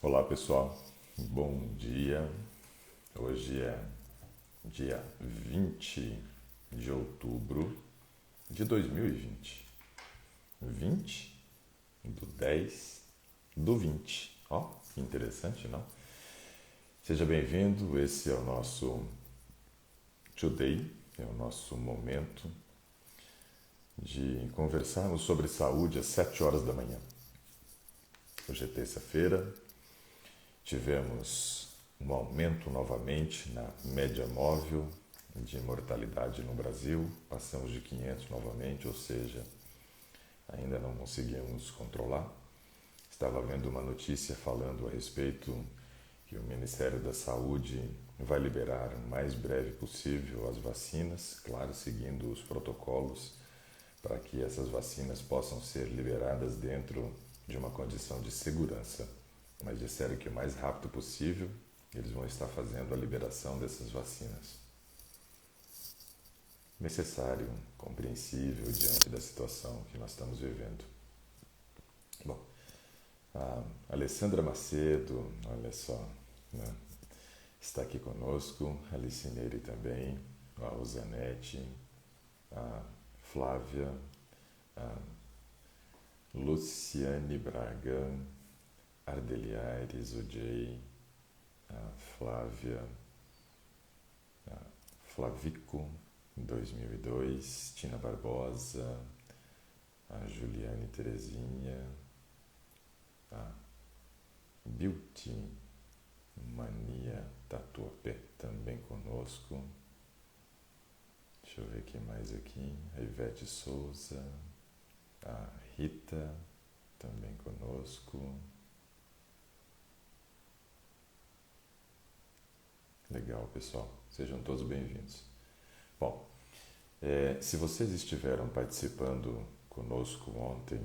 Olá pessoal, bom dia. Hoje é dia 20 de outubro de 2020. 20 do 10 do 20. Ó, que interessante, não? Seja bem-vindo, esse é o nosso Today, é o nosso momento de conversarmos sobre saúde às 7 horas da manhã. Hoje é terça-feira, tivemos um aumento novamente na média móvel de mortalidade no Brasil. Passamos de 500 novamente, ou seja, ainda não conseguimos controlar. Estava vendo uma notícia falando a respeito que o Ministério da Saúde vai liberar o mais breve possível as vacinas, claro, seguindo os protocolos para que essas vacinas possam ser liberadas dentro de uma condição de segurança. Mas disseram que o mais rápido possível eles vão estar fazendo a liberação dessas vacinas. Necessário, compreensível diante da situação que nós estamos vivendo. Bom, a Alessandra Macedo, olha só, né, está aqui conosco, a Licineire também, a Rosanete, a Flávia, a Luciane Braga, Ardeliares, o Jay, a Flávia, a Flavico, 2002, Tina Barbosa, a Juliane Terezinha, a Beauty Mania Tatuapé também conosco. Deixa eu ver quem mais aqui. A Ivete Souza, a Rita também conosco. Legal, pessoal. Sejam todos bem-vindos. Bom, se vocês estiveram participando conosco ontem,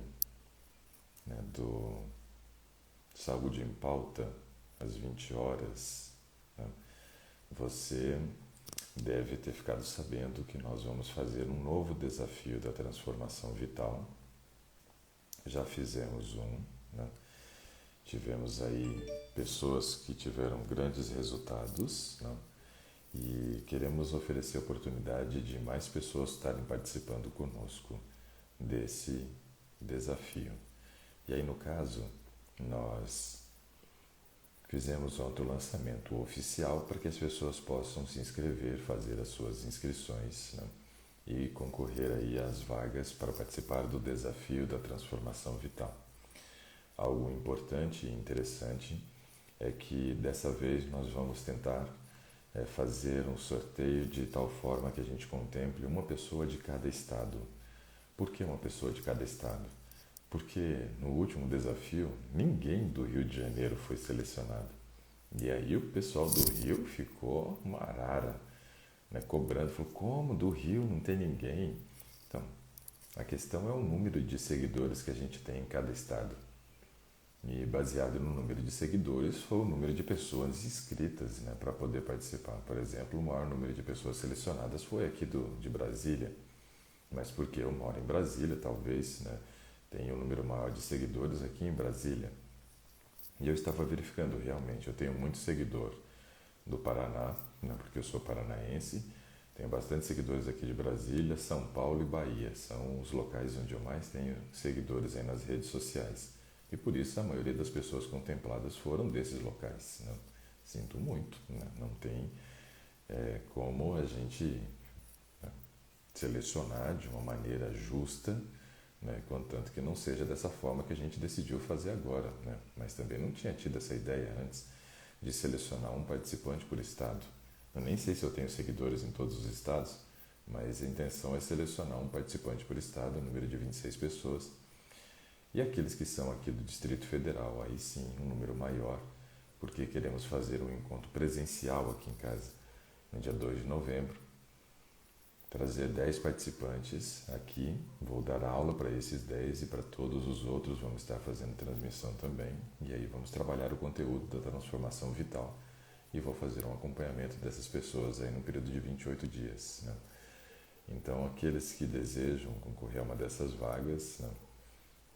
né, do Saúde em Pauta, às 20 horas, né, você deve ter ficado sabendo que nós vamos fazer um novo desafio da transformação vital. Já fizemos um, né? Tivemos aí pessoas que tiveram grandes resultados, né? E queremos oferecer a oportunidade de mais pessoas estarem participando conosco desse desafio. E aí, no caso, nós fizemos ontem o lançamento oficial para que as pessoas possam se inscrever, fazer as suas inscrições, né? E concorrer aí às vagas para participar do desafio da transformação vital. Algo importante e interessante é que dessa vez nós vamos tentar fazer um sorteio de tal forma que a gente contemple uma pessoa de cada estado. Por que uma pessoa de cada estado? Porque no último desafio ninguém do Rio de Janeiro foi selecionado. E aí o pessoal do Rio ficou uma arara, né, cobrando, falou, como do Rio não tem ninguém? Então, a questão é o número de seguidores que a gente tem em cada estado. E baseado no número de seguidores foi o número de pessoas inscritas, né, para poder participar. Por exemplo, o maior número de pessoas selecionadas foi aqui de Brasília, mas porque eu moro em Brasília, talvez, né, tenha um número maior de seguidores aqui em Brasília. E eu estava verificando, realmente, eu tenho muito seguidor do Paraná, né, porque eu sou paranaense, tenho bastante seguidores aqui de Brasília, São Paulo e Bahia, são os locais onde eu mais tenho seguidores aí nas redes sociais. E por isso a maioria das pessoas contempladas foram desses locais. Né? Sinto muito, né? Não tem como a gente, né, selecionar de uma maneira justa, né, contanto que não seja dessa forma que a gente decidiu fazer agora. Né? Mas também não tinha tido essa ideia antes de selecionar um participante por estado. Eu nem sei se eu tenho seguidores em todos os estados, mas a intenção é selecionar um participante por estado, um número de 26 pessoas. E aqueles que são aqui do Distrito Federal, aí sim, um número maior, porque queremos fazer um encontro presencial aqui em casa, no dia 2 de novembro. Trazer 10 participantes aqui, vou dar aula para esses 10 e para todos os outros vamos estar fazendo transmissão também. E aí vamos trabalhar o conteúdo da transformação vital e vou fazer um acompanhamento dessas pessoas aí no período de 28 dias. Né? Então, aqueles que desejam concorrer a uma dessas vagas, né,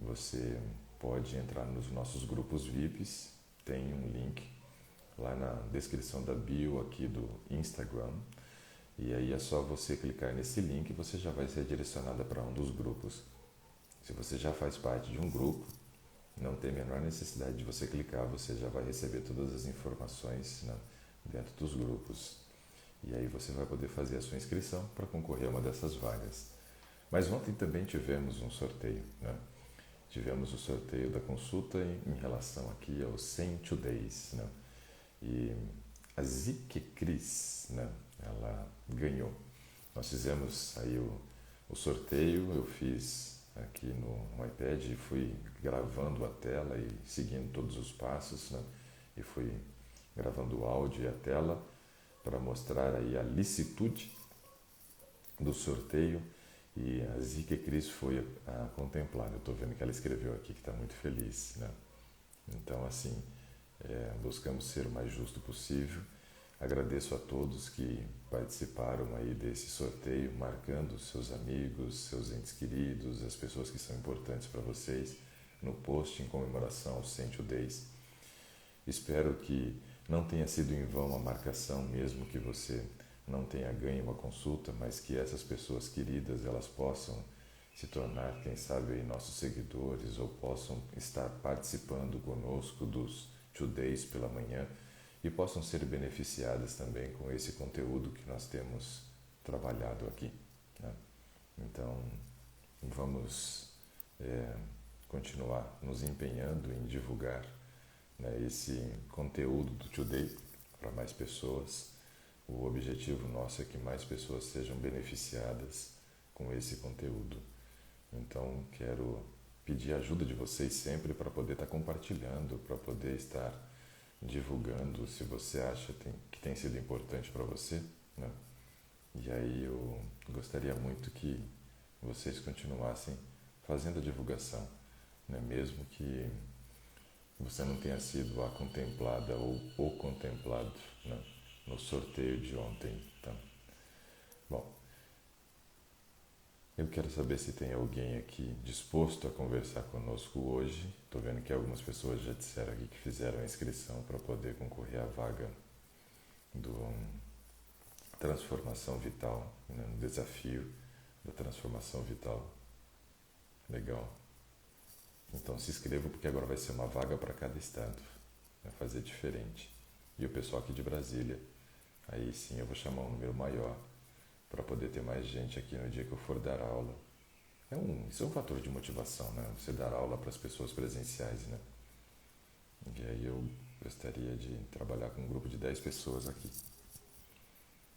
você pode entrar nos nossos grupos VIPs, tem um link lá na descrição da bio aqui do Instagram. E aí é só você clicar nesse link e você já vai ser direcionada para um dos grupos. Se você já faz parte de um grupo, não tem a menor necessidade de você clicar, você já vai receber todas as informações, né, dentro dos grupos. E aí você vai poder fazer a sua inscrição para concorrer a uma dessas vagas. Mas ontem também tivemos um sorteio, né? Tivemos o sorteio da consulta em relação aqui aos 100 Days, né? E a Zique Cris, né, ela ganhou. Nós fizemos aí o sorteio, eu fiz aqui no iPad e fui gravando a tela e seguindo todos os passos, né, e fui gravando o áudio e a tela para mostrar aí a licitude do sorteio, e a Zique Cris foi a contemplada. Eu estou vendo que ela escreveu aqui que está muito feliz, né? Então, assim, buscamos ser o mais justo possível. Agradeço a todos que participaram aí desse sorteio, marcando seus amigos, seus entes queridos, as pessoas que são importantes para vocês no post em comemoração aos 100 Days. Espero que não tenha sido em vão a marcação, mesmo que você não tenha ganho uma consulta, mas que essas pessoas queridas elas possam se tornar, quem sabe, aí, nossos seguidores, ou possam estar participando conosco dos 2 Days pela manhã e possam ser beneficiadas também com esse conteúdo que nós temos trabalhado aqui, né? Então, vamos continuar nos empenhando em divulgar, né, esse conteúdo do Today para mais pessoas. O objetivo nosso é que mais pessoas sejam beneficiadas com esse conteúdo. Então, quero pedir a ajuda de vocês sempre para poder estar compartilhando, para poder estar divulgando, se você acha que tem sido importante para você, né? E aí eu gostaria muito que vocês continuassem fazendo a divulgação, né? Mesmo que você não tenha sido a contemplada ou o contemplado, né, no sorteio de ontem, tá? Bom, eu quero saber se tem alguém aqui disposto a conversar conosco hoje. Estou vendo que algumas pessoas já disseram aqui que fizeram a inscrição para poder concorrer à vaga do Transformação Vital, né, no desafio da Transformação Vital. Legal. Então se inscreva, porque agora vai ser uma vaga para cada estado. Vai fazer diferente. E o pessoal aqui de Brasília, aí sim eu vou chamar um número maior para poder ter mais gente aqui no dia que eu for dar aula. Isso é um fator de motivação, né? Você dar aula para as pessoas presenciais, né? E aí eu gostaria de trabalhar com um grupo de 10 pessoas aqui.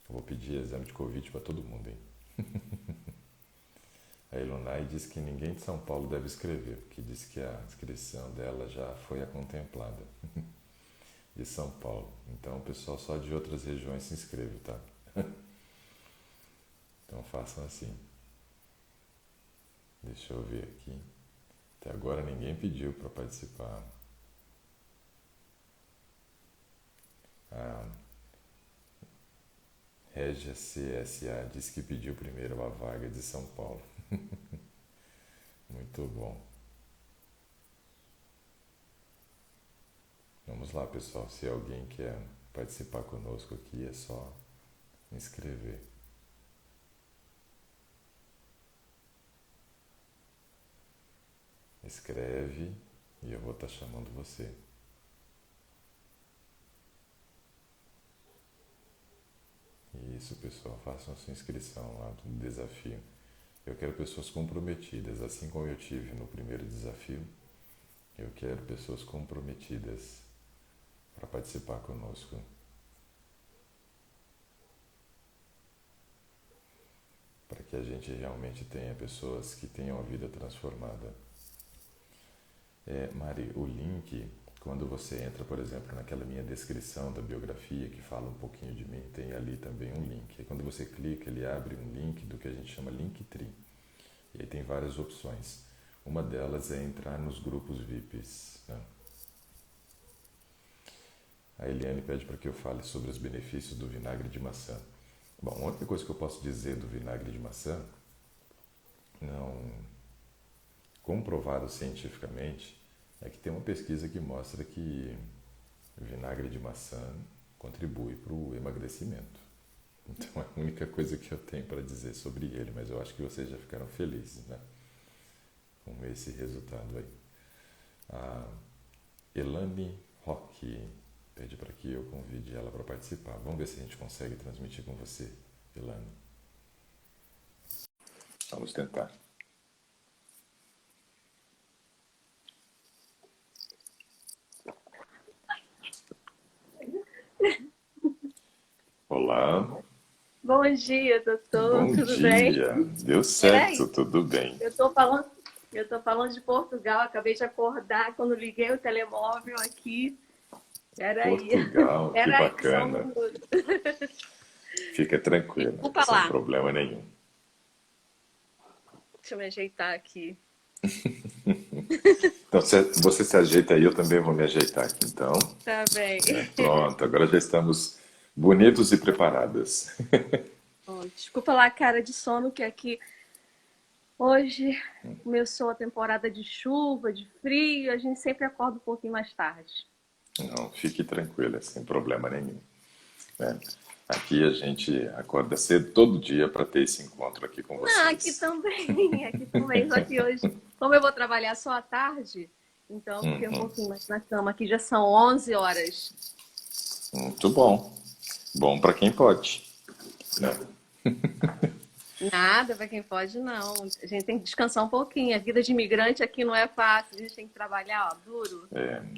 Eu vou pedir exame de Covid para todo mundo, hein? A Elunai diz que ninguém de São Paulo deve escrever, porque diz que a inscrição dela já foi a contemplada. De São Paulo. Então o pessoal só de outras regiões se inscreve, tá? Então façam assim. Deixa eu ver aqui. Até agora ninguém pediu para participar. A Regia CSA disse que pediu primeiro a vaga de São Paulo. Muito bom. Vamos lá, pessoal. Se alguém quer participar conosco aqui, é só inscrever. Escreve e eu vou estar chamando você. Isso, pessoal. Façam a sua inscrição lá no desafio. Eu quero pessoas comprometidas, assim como eu tive no primeiro desafio. Eu quero pessoas comprometidas para participar conosco. Para que a gente realmente tenha pessoas que tenham a vida transformada. Mari, o link, quando você entra, por exemplo, naquela minha descrição da biografia, que fala um pouquinho de mim, tem ali também um link. E quando você clica, ele abre um link do que a gente chama Linktree. E aí tem várias opções. Uma delas é entrar nos grupos VIPs, né? A Eliane pede para que eu fale sobre os benefícios do vinagre de maçã. Bom, a única coisa que eu posso dizer do vinagre de maçã, não comprovado cientificamente, é que tem uma pesquisa que mostra que Vinagre de maçã contribui para o emagrecimento. Então é a única coisa que eu tenho para dizer sobre ele, mas eu acho que vocês já ficaram felizes, né? Com esse resultado aí. A Elane Roque pede para que eu convide ela para participar. Vamos ver se a gente consegue transmitir com você, Elane. Vamos tentar. Olá. Bom dia, doutor. Bom Tudo bem? dia. Deu certo, Peraí, tudo bem. eu tô falando, eu tô falando de Portugal. Acabei de acordar quando liguei o telemóvel aqui. Peraí, Portugal, que peraí, só um bacana. minuto. Fica tranquila, Desculpa sem lá. problema nenhum. Deixa eu me ajeitar aqui. Então, você se ajeita aí, eu também vou me ajeitar aqui, então. Tá bem. Pronto, agora já estamos bonitos e preparadas. Bom, desculpa lá a cara de sono que aqui hoje começou a temporada de chuva, de frio. A gente sempre acorda um pouquinho mais tarde. Não, fique tranquila, sem problema nenhum, né? Aqui a gente acorda cedo todo dia para ter esse encontro aqui com Ah, aqui vocês. também, aqui também. Só que hoje, como eu vou trabalhar só à tarde, então eu fiquei um pouquinho mais na cama. Aqui já são 11 horas. Muito bom. Bom para quem pode, né? Nada para quem pode, não. A gente tem que descansar um pouquinho. A vida de imigrante aqui não é fácil. A gente tem que trabalhar, ó, duro.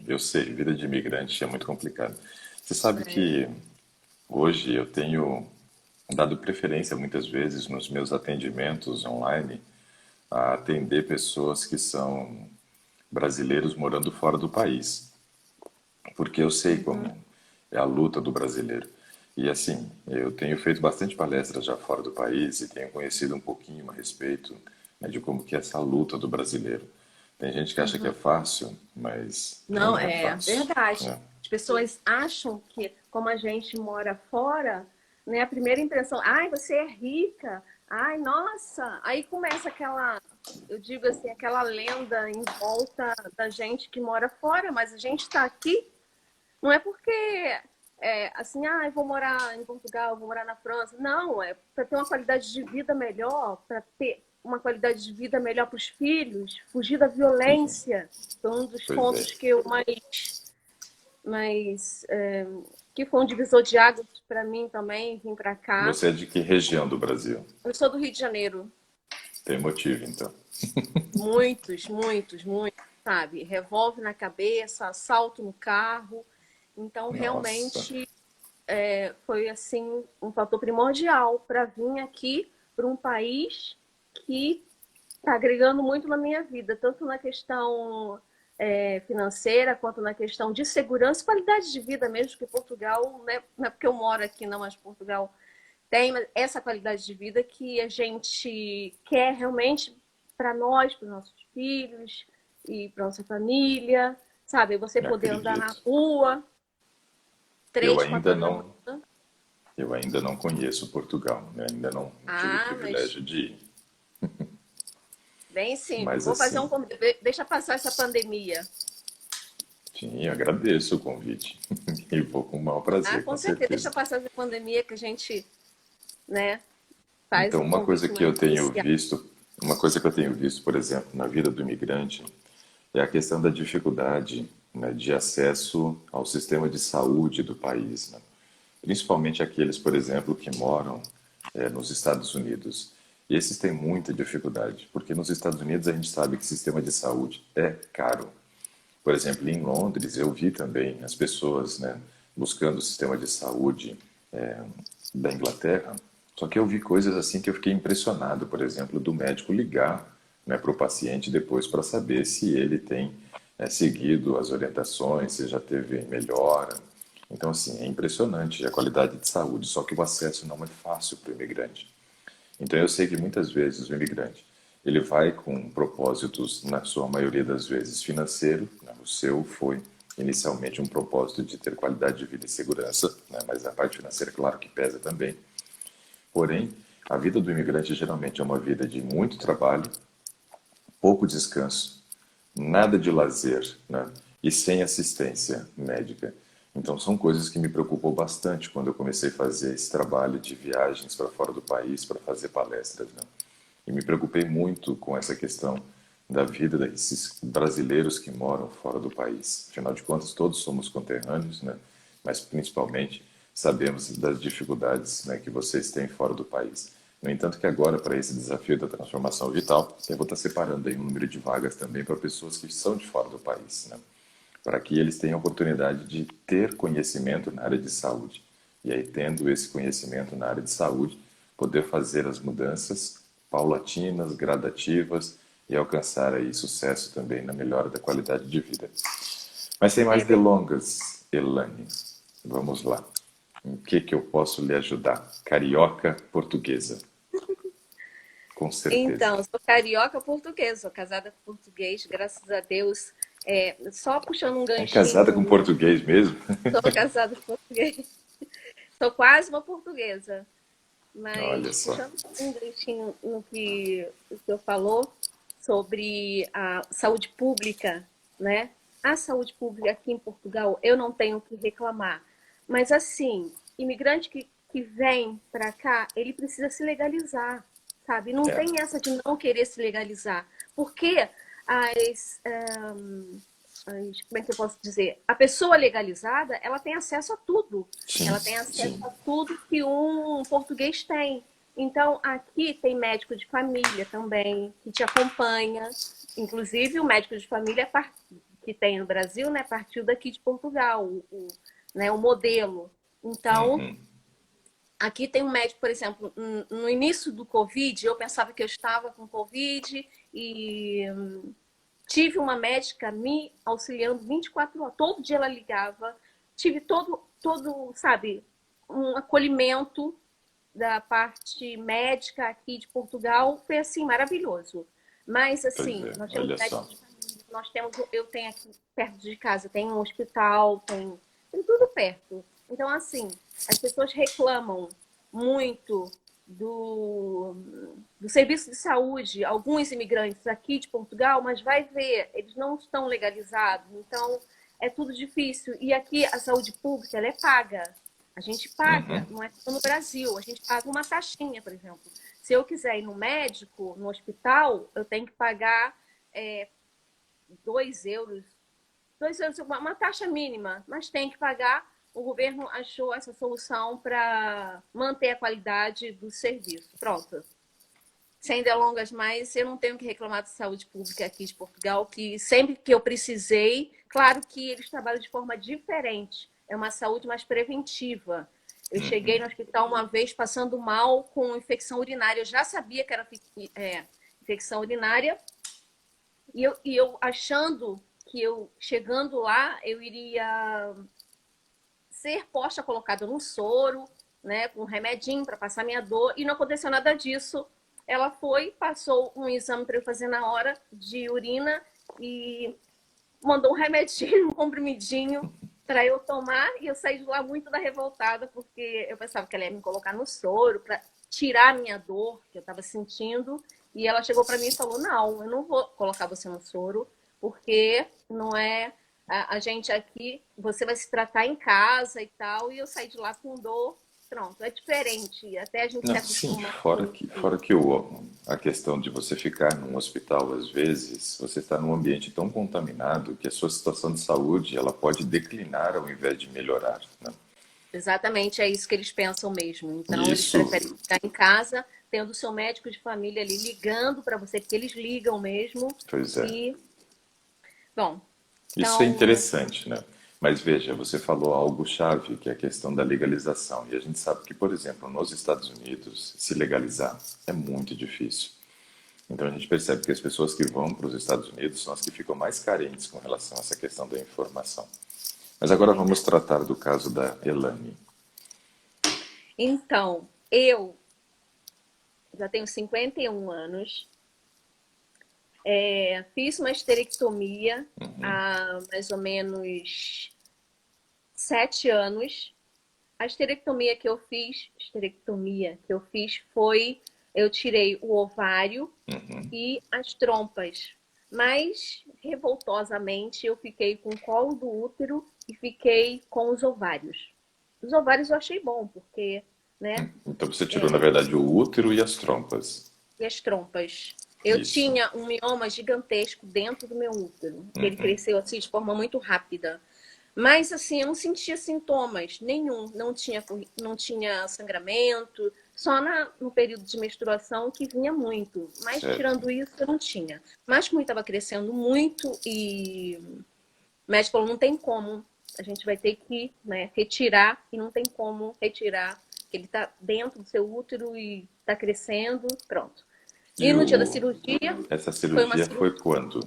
Eu sei, vida de imigrante é muito complicado. Você sabe É. que hoje eu tenho dado preferência muitas vezes nos meus atendimentos online a atender pessoas que são brasileiros morando fora do país, porque eu sei Uhum. como é a luta do brasileiro. E assim, eu tenho feito bastante palestras já fora do país e tenho conhecido um pouquinho a respeito, né, de como que é essa luta do brasileiro. Tem gente que acha que é Uhum. fácil, mas Não, não é é fácil, verdade. né? As pessoas acham que, como a gente mora fora, né, a primeira impressão, ai, você é rica, ai, nossa. Aí começa aquela, eu digo assim, aquela lenda em volta da gente que mora fora, mas a gente está aqui. Não é porque assim, ah, eu vou morar em Portugal, vou morar na França. Não, é para ter uma qualidade de vida melhor, para ter uma qualidade de vida melhor para os filhos, fugir da violência. Foi um dos Pois é. pontos que eu mais que foi um divisor de águas para mim também, vim para cá. Você é de que região do Brasil? Eu sou do Rio de Janeiro. Tem motivo, então. Muitos, muitos, muitos, sabe? Revólver na cabeça, assalto no carro. Então, Nossa, realmente, foi assim um fator primordial para vir aqui para um país que está agregando muito na minha vida, tanto na questão financeira quanto na questão de segurança e qualidade de vida mesmo, que Portugal, né, não é porque eu moro aqui não, mas Portugal tem essa qualidade de vida que a gente quer realmente para nós, para os nossos filhos e para nossa família, sabe? Você poder andar na acredito. rua Eu 3, 4 ainda horas da não, manhã. eu ainda não conheço Portugal, né? Ainda não tive o Ah, mas privilégio de ir. bem sim. Mas Vou fazer assim, um. Deixa passar essa pandemia. sim, agradeço o convite. E vou com o maior Ah, prazer, com com certeza. Deixa certeza. passar essa pandemia que a gente, né, faz Então, um convite mais especial. uma coisa que eu tenho visto, por exemplo, na vida do imigrante, é a questão da dificuldade, né, de acesso ao sistema de saúde do país, né? Principalmente aqueles, por exemplo, que moram nos Estados Unidos. E esses têm muita dificuldade, porque nos Estados Unidos a gente sabe que o sistema de saúde é caro. Por exemplo, em Londres eu vi também as pessoas, né, buscando o sistema de saúde da Inglaterra, só que eu vi coisas assim que eu fiquei impressionado, por exemplo, do médico ligar, né, para o paciente depois para saber se ele tem seguido as orientações, se já teve melhora. Então, assim, é impressionante a qualidade de saúde, só que o acesso não é fácil para o imigrante. Então, eu sei que muitas vezes o imigrante ele vai com propósitos, na sua maioria das vezes, financeiro, né? O seu foi inicialmente um propósito de ter qualidade de vida e segurança, né? Mas a parte financeira, claro que pesa também. Porém, a vida do imigrante geralmente é uma vida de muito trabalho, pouco descanso, nada de lazer, né? E sem assistência médica. Então, são coisas que me preocupam bastante quando eu comecei a fazer esse trabalho de viagens para fora do país, para fazer palestras, né? E me preocupei muito com essa questão da vida desses brasileiros que moram fora do país. Afinal de contas, todos somos conterrâneos, né? Mas principalmente sabemos das dificuldades, né, que vocês têm fora do país. No entanto, que agora, para esse desafio da transformação digital, eu vou estar separando aí um número de vagas também para pessoas que são de fora do país, né? Para que eles tenham a oportunidade de ter conhecimento na área de saúde. E aí, tendo esse conhecimento na área de saúde, poder fazer as mudanças paulatinas, gradativas e alcançar aí sucesso também na melhora da qualidade de vida. Mas sem É mais verdade. delongas, Elane, vamos lá. Em que eu posso lhe ajudar? Carioca portuguesa, com certeza. Então, sou carioca portuguesa, sou casada com português, graças a Deus. Só puxando um É casada com ganchinho, português mesmo? sou casada com português. Sou quase uma portuguesa, Olha mas só. puxando um ganchinho no que o senhor falou sobre a saúde pública, né? A saúde pública aqui em Portugal, eu não tenho o que reclamar. Mas, assim, imigrante que vem para cá, ele precisa se legalizar, sabe? Não É. tem essa de não querer se legalizar. Porque as, como é que eu posso dizer? A pessoa legalizada, ela tem acesso a tudo. Sim, Ela tem acesso sim. a tudo que um português tem. Então, aqui tem médico de família também, que te acompanha. Inclusive, o médico de família que tem no Brasil, né, partiu daqui de Portugal, né, o modelo. Então, Uhum. aqui tem um médico, por exemplo, no início do Covid, eu pensava que eu estava com Covid e tive uma médica me auxiliando 24 horas. Todo dia ela ligava. Tive sabe, um acolhimento da parte médica aqui de Portugal. Foi, assim, maravilhoso. Mas, Pois assim, é, nós temos olha médico só. de família, eu tenho aqui perto de casa, tem um hospital, tem tudo perto. Então, assim, as pessoas reclamam muito do, do serviço de saúde, alguns imigrantes aqui de Portugal, mas vai ver, eles não estão legalizados, então é tudo difícil. E aqui a saúde pública ela é paga. A gente paga, Uhum. não é como no Brasil, a gente paga uma taxinha, por exemplo. Se eu quiser ir no médico, no hospital, eu tenho que pagar 2 euros, 2 euros, uma taxa mínima, mas tem que pagar. O governo achou essa solução para manter a qualidade do serviço. Pronto. Sem delongas mais, eu não tenho que reclamar de saúde pública aqui de Portugal, que sempre que eu precisei, claro que eles trabalham de forma diferente, é uma saúde mais preventiva. Eu cheguei no hospital uma vez passando mal com infecção urinária, eu já sabia que era infecção urinária, e eu achando que eu, chegando lá, eu iria ser posta, colocada num soro, né, com um remedinho para passar minha dor, e não aconteceu nada disso. Ela foi, passou um exame para eu fazer na hora de urina e mandou um remedinho, um comprimidinho para eu tomar, e eu saí de lá muito da revoltada, porque eu pensava que ela ia me colocar no soro para tirar a minha dor que eu estava sentindo, e ela chegou para mim e falou: não, eu não vou colocar você no soro, porque não é a gente aqui, você vai se tratar em casa e tal, e eu saí de lá com dor. Pronto, é diferente, até a gente se Não, sim, acostuma fora com que, isso. fora que a questão de você ficar num hospital, às vezes, você está num ambiente tão contaminado que a sua situação de saúde ela pode declinar ao invés de melhorar, né? Exatamente, é isso que eles pensam mesmo. E Então, eles isso, preferem ficar em casa, tendo o seu médico de família ali ligando para você, porque eles ligam mesmo. pois é, E, bom, isso é então, interessante, né? Mas veja, você falou algo chave, que é a questão da legalização. E a gente sabe que, por exemplo, nos Estados Unidos, se legalizar é muito difícil. Então a gente percebe que as pessoas que vão para os Estados Unidos são as que ficam mais carentes com relação a essa questão da informação. Mas agora é vamos verdade. tratar do caso da Elane. Então, eu já tenho 51 anos, fiz uma esterectomia há mais ou menos 7 anos. A esterectomia que eu fiz foi, eu tirei o ovário e as trompas. Mas, revoltosamente, eu fiquei com o colo do útero e fiquei com os ovários. Os ovários eu achei bom, porque, né? Então você tirou, na verdade, o útero e as trompas. E as trompas. Eu Isso. tinha um mioma gigantesco dentro do meu útero. Ele cresceu assim de forma muito rápida. Mas assim, eu não sentia sintomas nenhum. Não tinha sangramento, só no período de menstruação que vinha muito. Mas Certo. tirando isso, eu não tinha. Mas como estava crescendo muito e o médico falou, não tem como. A gente vai ter que, né, retirar e não tem como retirar. Que ele está dentro do seu útero e está crescendo, pronto. E E no dia da cirurgia, essa foi uma cirurgia cirurgia. foi quando?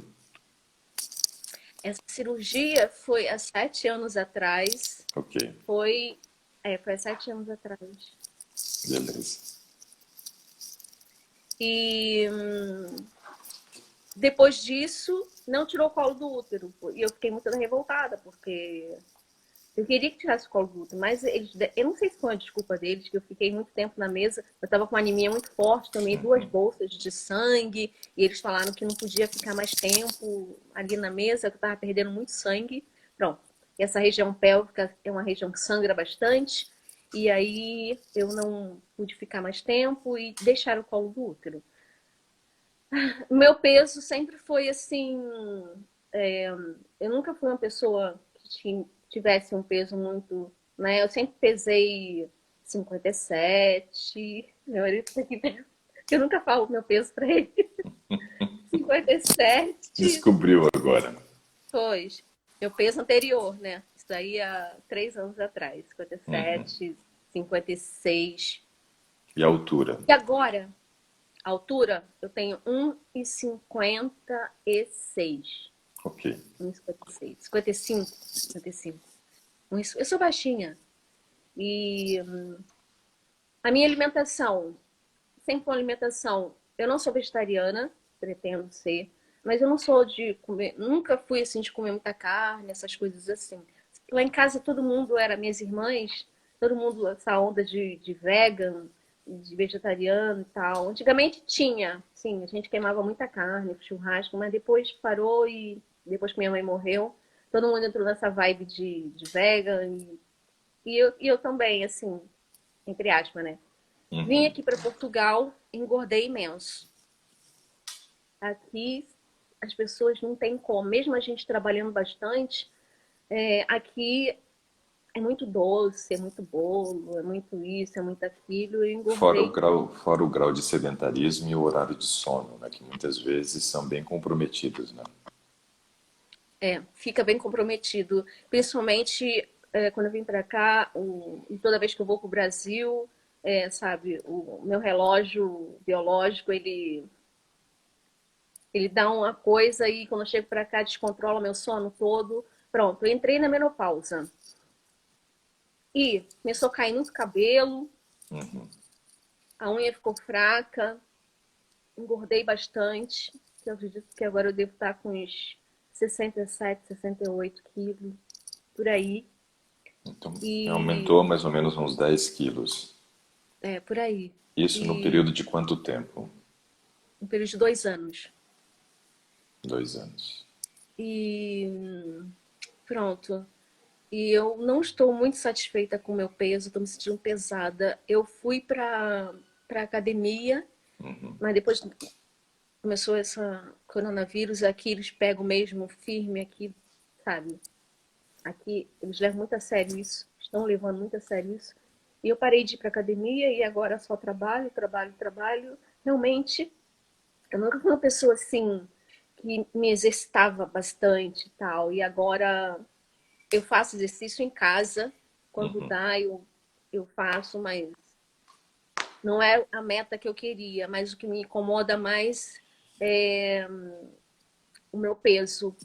Essa cirurgia foi há 7 anos atrás. Ok, Foi há 7 anos atrás. beleza. E depois disso, não tirou o colo do útero. E eu fiquei muito revoltada, porque eu queria que tirasse o colo do útero, mas eu não sei se foi a desculpa deles, que eu fiquei muito tempo na mesa. Eu estava com uma anemia muito forte, tomei 2 bolsas de sangue, e eles falaram que não podia ficar mais tempo ali na mesa, que eu estava perdendo muito sangue. Pronto. E essa região pélvica é uma região que sangra bastante, e aí eu não pude ficar mais tempo e deixar o colo do útero. O meu peso sempre foi assim. é, eu nunca fui uma pessoa que tivesse um peso muito. Né? Eu sempre pesei 57. Meu marido tá aqui perto. Eu nunca falo meu peso pra ele. 57. Descobriu agora. Pois. Meu peso anterior, né? Isso daí há 3 anos atrás. 57, 56. E a altura? E agora, a altura, eu tenho 1,56. Ok. 1,56. 55. 55. Eu sou baixinha. E a minha alimentação, sempre com alimentação, eu não sou vegetariana, pretendo ser, mas eu não sou de comer, nunca fui assim de comer muita carne, essas coisas assim. Lá em casa todo mundo era, minhas irmãs, todo mundo essa onda de vegan, de vegetariano e tal. Antigamente tinha, sim, a gente queimava muita carne, churrasco, mas depois parou e depois que minha mãe morreu, todo mundo entrou nessa vibe de vegan e eu também, assim, entre aspas, né? Vim aqui para Portugal, engordei imenso. Aqui as pessoas não têm como, mesmo a gente trabalhando bastante, aqui é muito doce, é muito bolo, é muito isso, é muito aquilo. Eu engordei. Fora o grau de sedentarismo e o horário de sono, né, que muitas vezes são bem comprometidos, né? Fica bem comprometido. Principalmente quando eu vim para cá, e toda vez que eu vou para o Brasil, sabe, o meu relógio biológico, ele dá uma coisa e quando eu chego para cá descontrola meu sono todo. Pronto, eu entrei na menopausa. E começou a cair muito cabelo, a unha ficou fraca, engordei bastante. Eu acredito que agora eu devo estar com uns 67, 68 quilos, por aí. Então, E aumentou mais ou menos uns 10 quilos. por aí. Isso no E período de quanto tempo? um período de 2 anos. 2 anos. E pronto. E eu não estou muito satisfeita com o meu peso, estou me sentindo pesada. Eu fui para academia, mas depois começou essa coronavírus aqui, eles pegam mesmo firme aqui, sabe? Aqui eles levam muito a sério isso, estão levando muito a sério isso. E eu parei de ir para academia e agora só trabalho, trabalho, trabalho. Realmente, eu nunca fui uma pessoa assim que me exercitava bastante e tal. E agora eu faço exercício em casa, quando dá eu faço, mas não é a meta que eu queria. Mas o que me incomoda mais é o meu peso.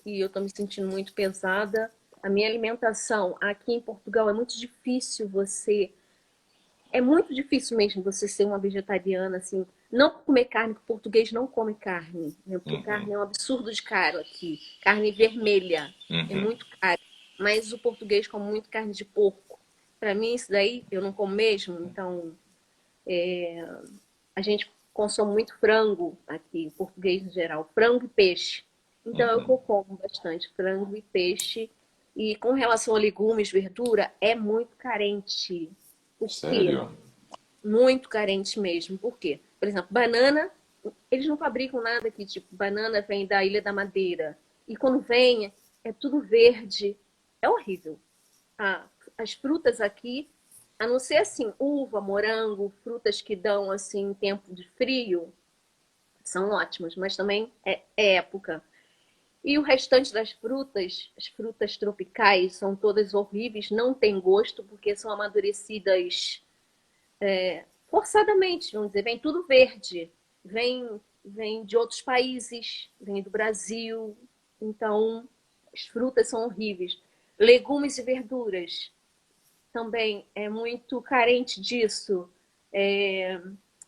E eu tô me sentindo muito pesada. A minha alimentação aqui em Portugal é muito difícil mesmo você ser uma vegetariana, assim, não comer carne, porque o português não come carne, né? Porque carne é um absurdo de caro aqui. Carne vermelha é muito caro, mas o português come muito carne de porco. Para mim, isso daí eu não como mesmo, então a gente consome muito frango aqui, em português em geral, frango e peixe. Então eu Uhum. como bastante frango e peixe. E com relação a legumes, verdura, é muito carente. Por quê? Sério? Muito carente mesmo. Por quê? Por exemplo, banana, eles não fabricam nada aqui, tipo, banana vem da Ilha da Madeira. E quando vem, é tudo verde. É horrível. Ah, as frutas aqui, a não ser assim, uva, morango, frutas que dão assim em tempo de frio, são ótimas, mas também é época. E o restante das frutas, as frutas tropicais, são todas horríveis, não tem gosto, porque são amadurecidas forçadamente, vamos dizer, vem tudo verde, vem de outros países, vem do Brasil, então as frutas são horríveis. Legumes e verduras também é muito carente disso. É,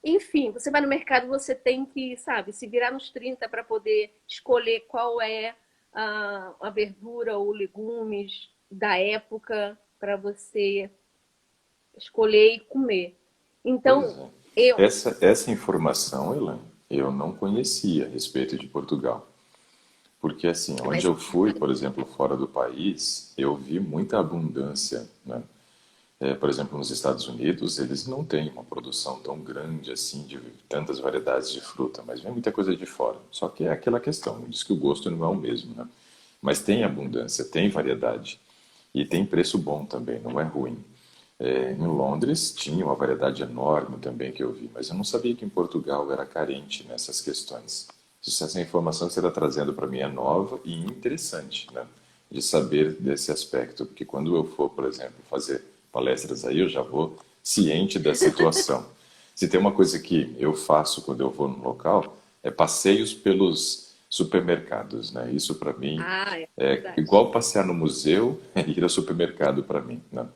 enfim, você vai no mercado, você tem que, sabe, se virar nos 30 para poder escolher qual é a verdura ou legumes da época para você escolher e comer. Pois Então, é. eu. Essa informação, Elaine, eu não conhecia a respeito de Portugal. Porque assim, onde Mas, eu fui, por exemplo, fora do país, eu vi muita abundância, né? Por exemplo, nos Estados Unidos, eles não têm uma produção tão grande assim de tantas variedades de fruta, mas vem muita coisa de fora. Só que é aquela questão, diz que o gosto não é o mesmo, né? Mas tem abundância, tem variedade e tem preço bom também, não é ruim. Em Londres tinha uma variedade enorme também que eu vi, mas eu não sabia que em Portugal era carente nessas questões. Essa informação que você está trazendo para mim é nova e interessante, né? De saber desse aspecto, porque quando eu for, por exemplo, fazer palestras aí, eu já vou ciente da situação. Se tem uma coisa que eu faço quando eu vou no local, é passeios pelos supermercados, né? Isso para mim é é verdade. igual passear no museu e ir ao supermercado para mim, né?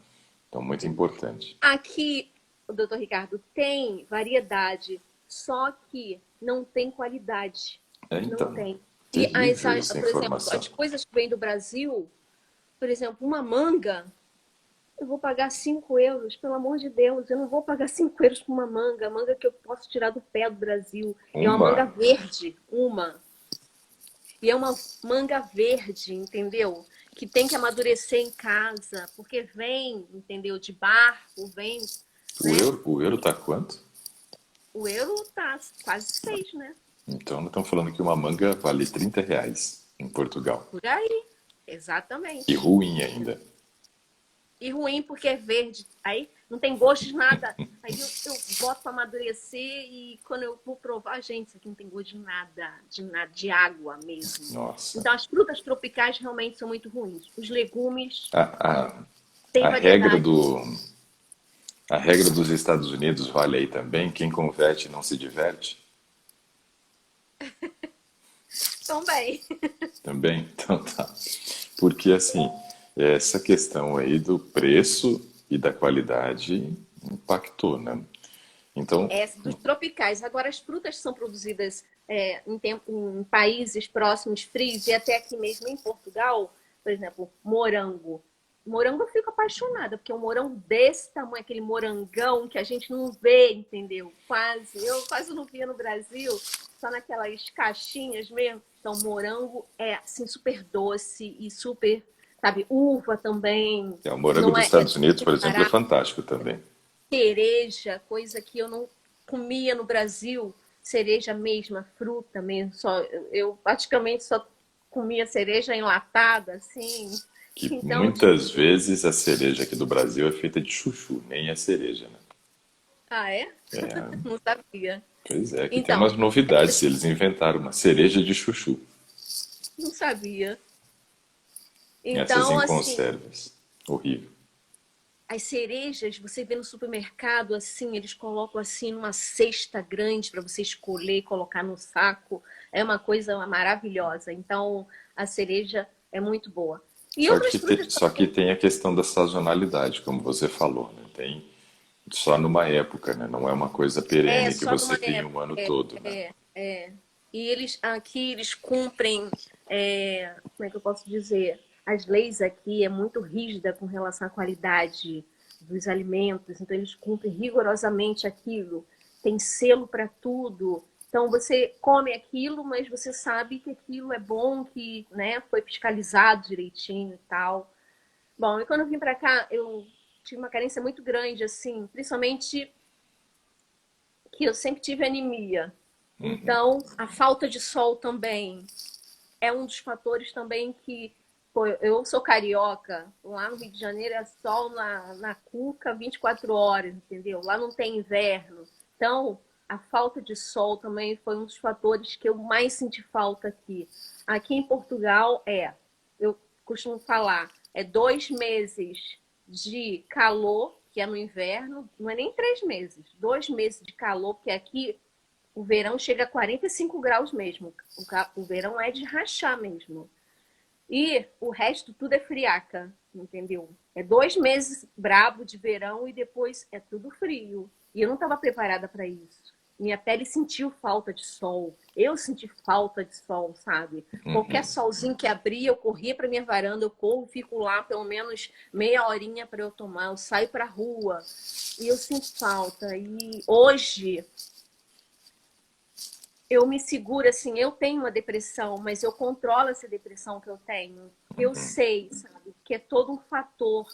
Então, muito importante. Aqui, o doutor Ricardo, tem variedade, só que não tem qualidade. Não Então, tem. E, terrível essa por exemplo, informação. as coisas que vêm do Brasil, por exemplo, uma manga, eu vou pagar 5 euros, pelo amor de Deus, eu não vou pagar 5 euros por uma manga, manga que eu posso tirar do pé do Brasil. E é uma manga Uma, verde, uma. E é uma manga verde, entendeu? Que tem que amadurecer em casa, porque vem, entendeu? De barco, vem, né? o euro tá quanto? O euro tá quase 6, né? Então, nós estamos falando que uma manga vale R$ 30 em Portugal. Por aí. E Exatamente. ruim ainda. E ruim porque é verde. Aí não tem gosto de nada. Aí eu boto para amadurecer e quando eu vou provar, gente, isso aqui não tem gosto de nada, de água mesmo. Nossa. Então as frutas tropicais realmente são muito ruins. Os legumes A, a, têm a regra variedade. do, a regra dos Estados Unidos vale aí também. Quem converte não se diverte. Também. Também? Então tá. Porque assim, essa questão aí do preço e da qualidade impactou, né? Então, Dos tropicais. Agora, as frutas são produzidas em países próximos, frios, e até aqui mesmo em Portugal, por exemplo, morango. Morango eu fico apaixonada, porque é um morango desse tamanho, aquele morangão que a gente não vê, entendeu? Quase. Eu quase não via no Brasil, só naquelas caixinhas mesmo. Então, morango é assim, super doce e super, sabe, uva também. o morango Não dos é Estados Unidos, super por exemplo, é barato, fantástico também. cereja, coisa que eu não comia no Brasil, cereja mesmo, a fruta mesmo, só eu praticamente só comia cereja enlatada, assim. Que Então, muitas tipo, vezes a cereja aqui do Brasil é feita de chuchu, nem é cereja, né? ah, é? Não sabia. Pois é, aqui tem Então, umas novidades. Eles inventaram uma cereja de chuchu. não sabia. Essas Então, em assim, conservas. Horrível. as cerejas, você vê no supermercado, assim, eles colocam assim numa cesta grande para você escolher e colocar no saco. É uma coisa maravilhosa. Então, a cereja é muito boa. E outras frutas Só que também. tem a questão da sazonalidade, como você falou, né? Tem só numa época, né? Não é uma coisa É perene que só você numa tem o época. ano todo, né? E eles aqui eles cumprem, como é que eu posso dizer? As leis aqui é muito rígida com relação à qualidade dos alimentos, então eles cumprem rigorosamente aquilo. tem selo para tudo. Então você come aquilo, mas você sabe que aquilo é bom, que, né, foi fiscalizado direitinho e tal. Bom, e quando eu vim para cá, eu tive uma carência muito grande, assim, principalmente que eu sempre tive anemia. Então, a falta de sol também é um dos fatores também que, pô, eu sou carioca, lá no Rio de Janeiro é sol na cuca 24 horas, entendeu? Lá não tem inverno. Então, a falta de sol também foi um dos fatores que eu mais senti falta aqui. Aqui em Portugal eu costumo falar, é 2 meses de calor, que é no inverno, não é nem 3 meses, 2 meses de calor, porque aqui o verão chega a 45 graus mesmo. O verão é de rachar mesmo. E o resto tudo é friaca, entendeu? É 2 meses brabo de verão e depois é tudo frio. E eu não estava preparada para isso. Minha pele sentiu falta de sol. Eu senti falta de sol, sabe? Qualquer solzinho que abria, eu corria para minha varanda, eu corro, fico lá pelo menos meia horinha para eu tomar. Eu saio para rua e eu sinto falta. E hoje eu me seguro assim, eu tenho uma depressão, mas eu controlo essa depressão que eu tenho. Eu sei, sabe, que é todo um fator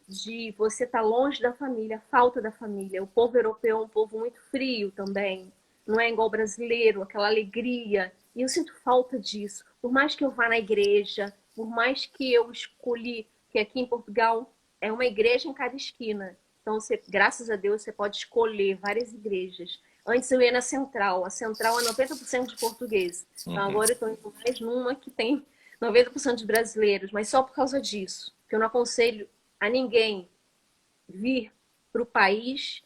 de você estar longe da família, falta da família. O povo europeu é um povo muito frio também, não é igual o brasileiro, aquela alegria. E eu sinto falta disso. Por mais que eu vá na igreja, por mais que eu escolhi, que aqui em Portugal é uma igreja em cada esquina. Então, você, graças a Deus, você pode escolher várias igrejas. Antes eu ia na Central. A Central é 90% de português. Então agora eu estou indo mais numa que tem 90% de brasileiros, mas só por causa disso. Que eu não aconselho a ninguém vir para o país,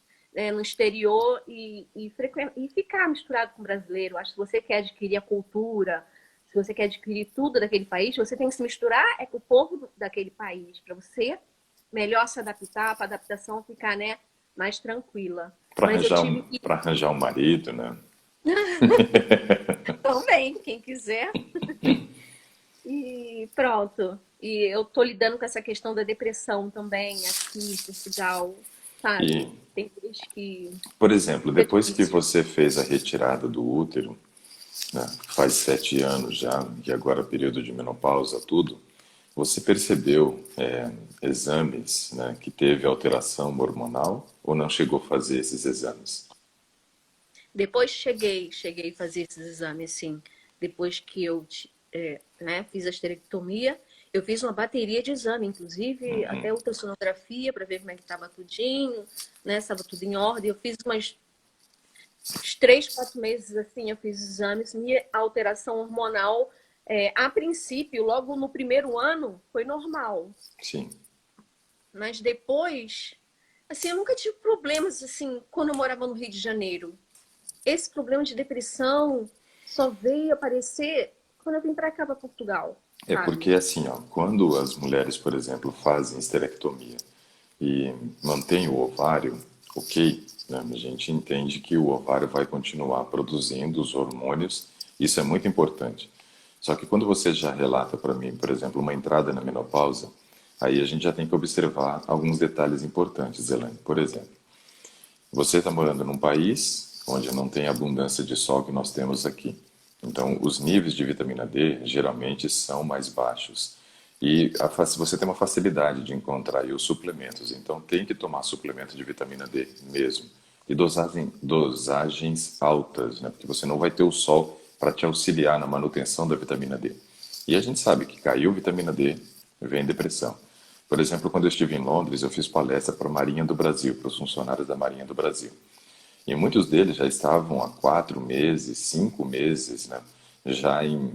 no exterior e ficar misturado com brasileiro. Acho que se você quer adquirir a cultura, se você quer adquirir tudo daquele país, você tem que se misturar com o povo daquele país, para você melhor se adaptar, para a adaptação ficar, né, mais tranquila. Mas eu tive que Para arranjar um marido, né? também, quem quiser. E pronto. E eu tô lidando com essa questão da depressão também aqui em Portugal, E, sabe? Tem vezes que por exemplo, é depois que difícil. você fez a retirada do útero, né, faz 7 anos já, e agora período de menopausa, tudo, você percebeu exames, né, que teve alteração hormonal ou não chegou a fazer esses exames? Depois cheguei a fazer esses exames, sim. Depois que eu né, fiz a esterectomia, eu fiz uma bateria de exame, inclusive até ultrassonografia para ver como é que estava tudinho, né? Estava tudo em ordem. Eu fiz uns 3, 4 meses assim, eu fiz exames. Minha alteração hormonal, a princípio, logo no primeiro ano, foi normal. Sim. Mas depois, assim, eu nunca tive problemas assim quando eu morava no Rio de Janeiro. Esse problema de depressão só veio aparecer quando eu vim para cá, para Portugal, É sabe? porque assim, ó, quando as mulheres, por exemplo, fazem esterectomia e mantêm o ovário, ok, né, a gente entende que o ovário vai continuar produzindo os hormônios, isso é muito importante. Só que quando você já relata para mim, por exemplo, uma entrada na menopausa, aí a gente já tem que observar alguns detalhes importantes, Elaine. Por exemplo, você está morando num país onde não tem a abundância de sol que nós temos aqui. Então, os níveis de vitamina D geralmente são mais baixos. E você tem uma facilidade de encontrar aí os suplementos. Então, tem que tomar suplemento de vitamina D mesmo. E dosagens altas, né? Porque você não vai ter o sol para te auxiliar na manutenção da vitamina D. E a gente sabe que caiu vitamina D, vem depressão. Por exemplo, quando eu estive em Londres, eu fiz palestra para a Marinha do Brasil, para os funcionários da Marinha do Brasil. E muitos deles já estavam há 4 meses, 5 meses, né, já em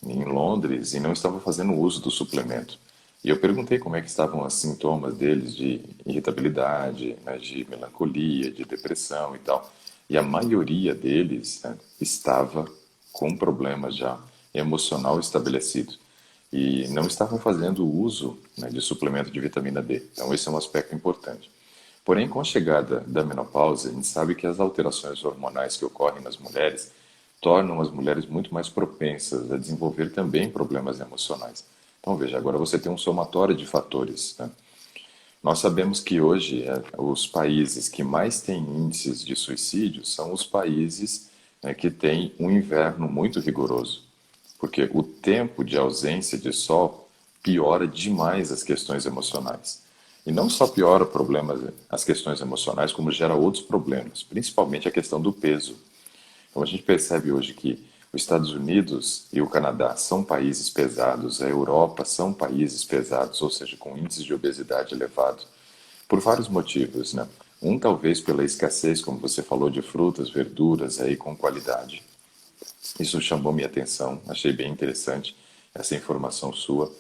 Londres e não estavam fazendo uso do suplemento. E eu perguntei como é que estavam os sintomas deles de irritabilidade, né, de melancolia, de depressão e tal. E a maioria deles, né, estava com problemas já emocional estabelecido e não estavam fazendo uso, né, de suplemento de vitamina D. Então esse é um aspecto importante. Porém, com a chegada da menopausa, a gente sabe que as alterações hormonais que ocorrem nas mulheres tornam as mulheres muito mais propensas a desenvolver também problemas emocionais. Então, veja, agora você tem um somatório de fatores, né? Nós sabemos que hoje os países que mais têm índices de suicídio são os países que têm um inverno muito rigoroso, porque o tempo de ausência de sol piora demais as questões emocionais. E não só piora problemas, as questões emocionais, como gera outros problemas, principalmente a questão do peso. Então a gente percebe hoje que os Estados Unidos e o Canadá são países pesados, a Europa são países pesados, ou seja, com índices de obesidade elevado, por vários motivos, né? Um, talvez pela escassez, como você falou, de frutas, verduras aí com qualidade. Isso chamou minha atenção, achei bem interessante essa informação sua.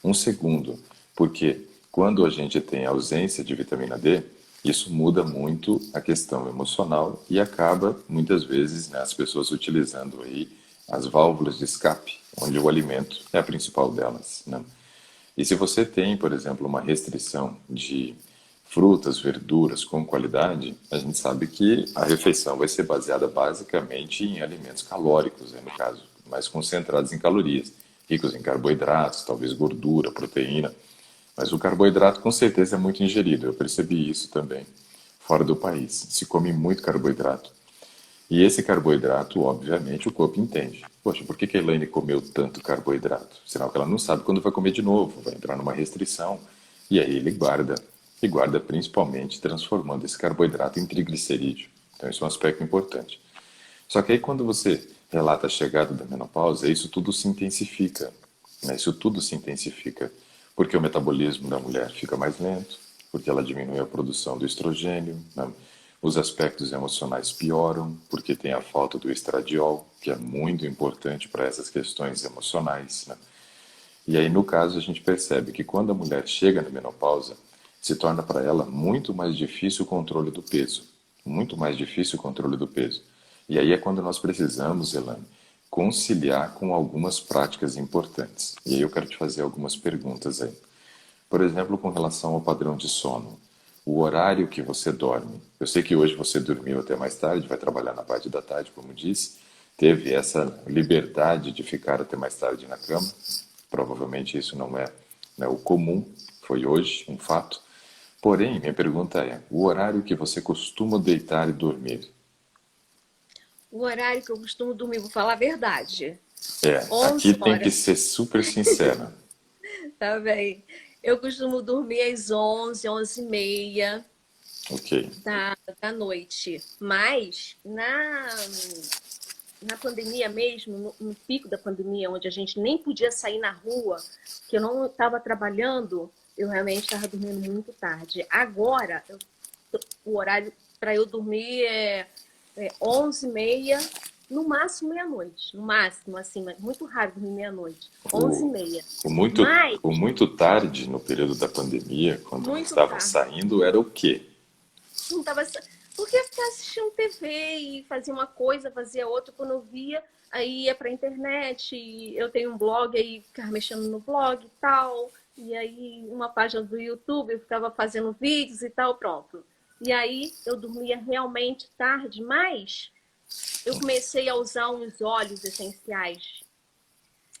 Um segundo, porque quando a gente tem ausência de vitamina D, isso muda muito a questão emocional e acaba, muitas vezes, né, as pessoas utilizando aí as válvulas de escape, onde o alimento é a principal delas, né? E se você tem, por exemplo, uma restrição de frutas, verduras com qualidade, a gente sabe que a refeição vai ser baseada basicamente em alimentos calóricos, né, no caso, mais concentrados em calorias, ricos em carboidratos, talvez gordura, proteína. Mas o carboidrato com certeza é muito ingerido, eu percebi isso também. Fora do país, se come muito carboidrato. E esse carboidrato, obviamente, o corpo entende. Poxa, por que que a Elaine comeu tanto carboidrato? Sinal que ela não sabe quando vai comer de novo, vai entrar numa restrição. E aí ele guarda, e guarda principalmente transformando esse carboidrato em triglicerídeo. Então isso é um aspecto importante. Só que aí quando você relata a chegada da menopausa, isso tudo se intensifica, né? Isso tudo se intensifica porque o metabolismo da mulher fica mais lento, porque ela diminui a produção do estrogênio, né? Os aspectos emocionais pioram, porque tem a falta do estradiol, que é muito importante para essas questões emocionais, né? E aí, no caso, a gente percebe que quando a mulher chega na menopausa, se torna para ela muito mais difícil o controle do peso. Muito mais difícil o controle do peso. E aí é quando nós precisamos, Elane, conciliar com algumas práticas importantes. E aí eu quero te fazer algumas perguntas aí. Por exemplo, com relação ao padrão de sono. O horário que você dorme. Eu sei que hoje você dormiu até mais tarde, vai trabalhar na parte da tarde, como disse. Teve essa liberdade de ficar até mais tarde na cama. Provavelmente isso não é, né, o comum, foi hoje um fato. Porém, minha pergunta é: o horário que você costuma deitar e dormir? O horário que eu costumo dormir, vou falar a verdade. Aqui 11 tem que horas, ser super sincera. tá bem? Eu costumo dormir às 11, 11h30 Ok. da noite. Mas na pandemia mesmo, no pico da pandemia, onde a gente nem podia sair na rua, que eu não estava trabalhando, eu realmente estava dormindo muito tarde. Agora, o horário para eu dormir é 11h30, no máximo meia-noite. No máximo, assim, mas muito raro dormir meia-noite. O, 11h30. o, muito, Mas, o muito tarde no período da pandemia, quando não muito estavam tarde. saindo, era o quê? Não tava... Porque eu ficava assistindo TV e fazia uma coisa, fazia outra. Quando eu via, aí ia pra internet. Eu tenho um blog, aí ficava mexendo no blog e tal. E aí uma página do YouTube, eu ficava fazendo vídeos e tal, pronto. E aí eu dormia realmente tarde, mas eu comecei a usar uns óleos essenciais.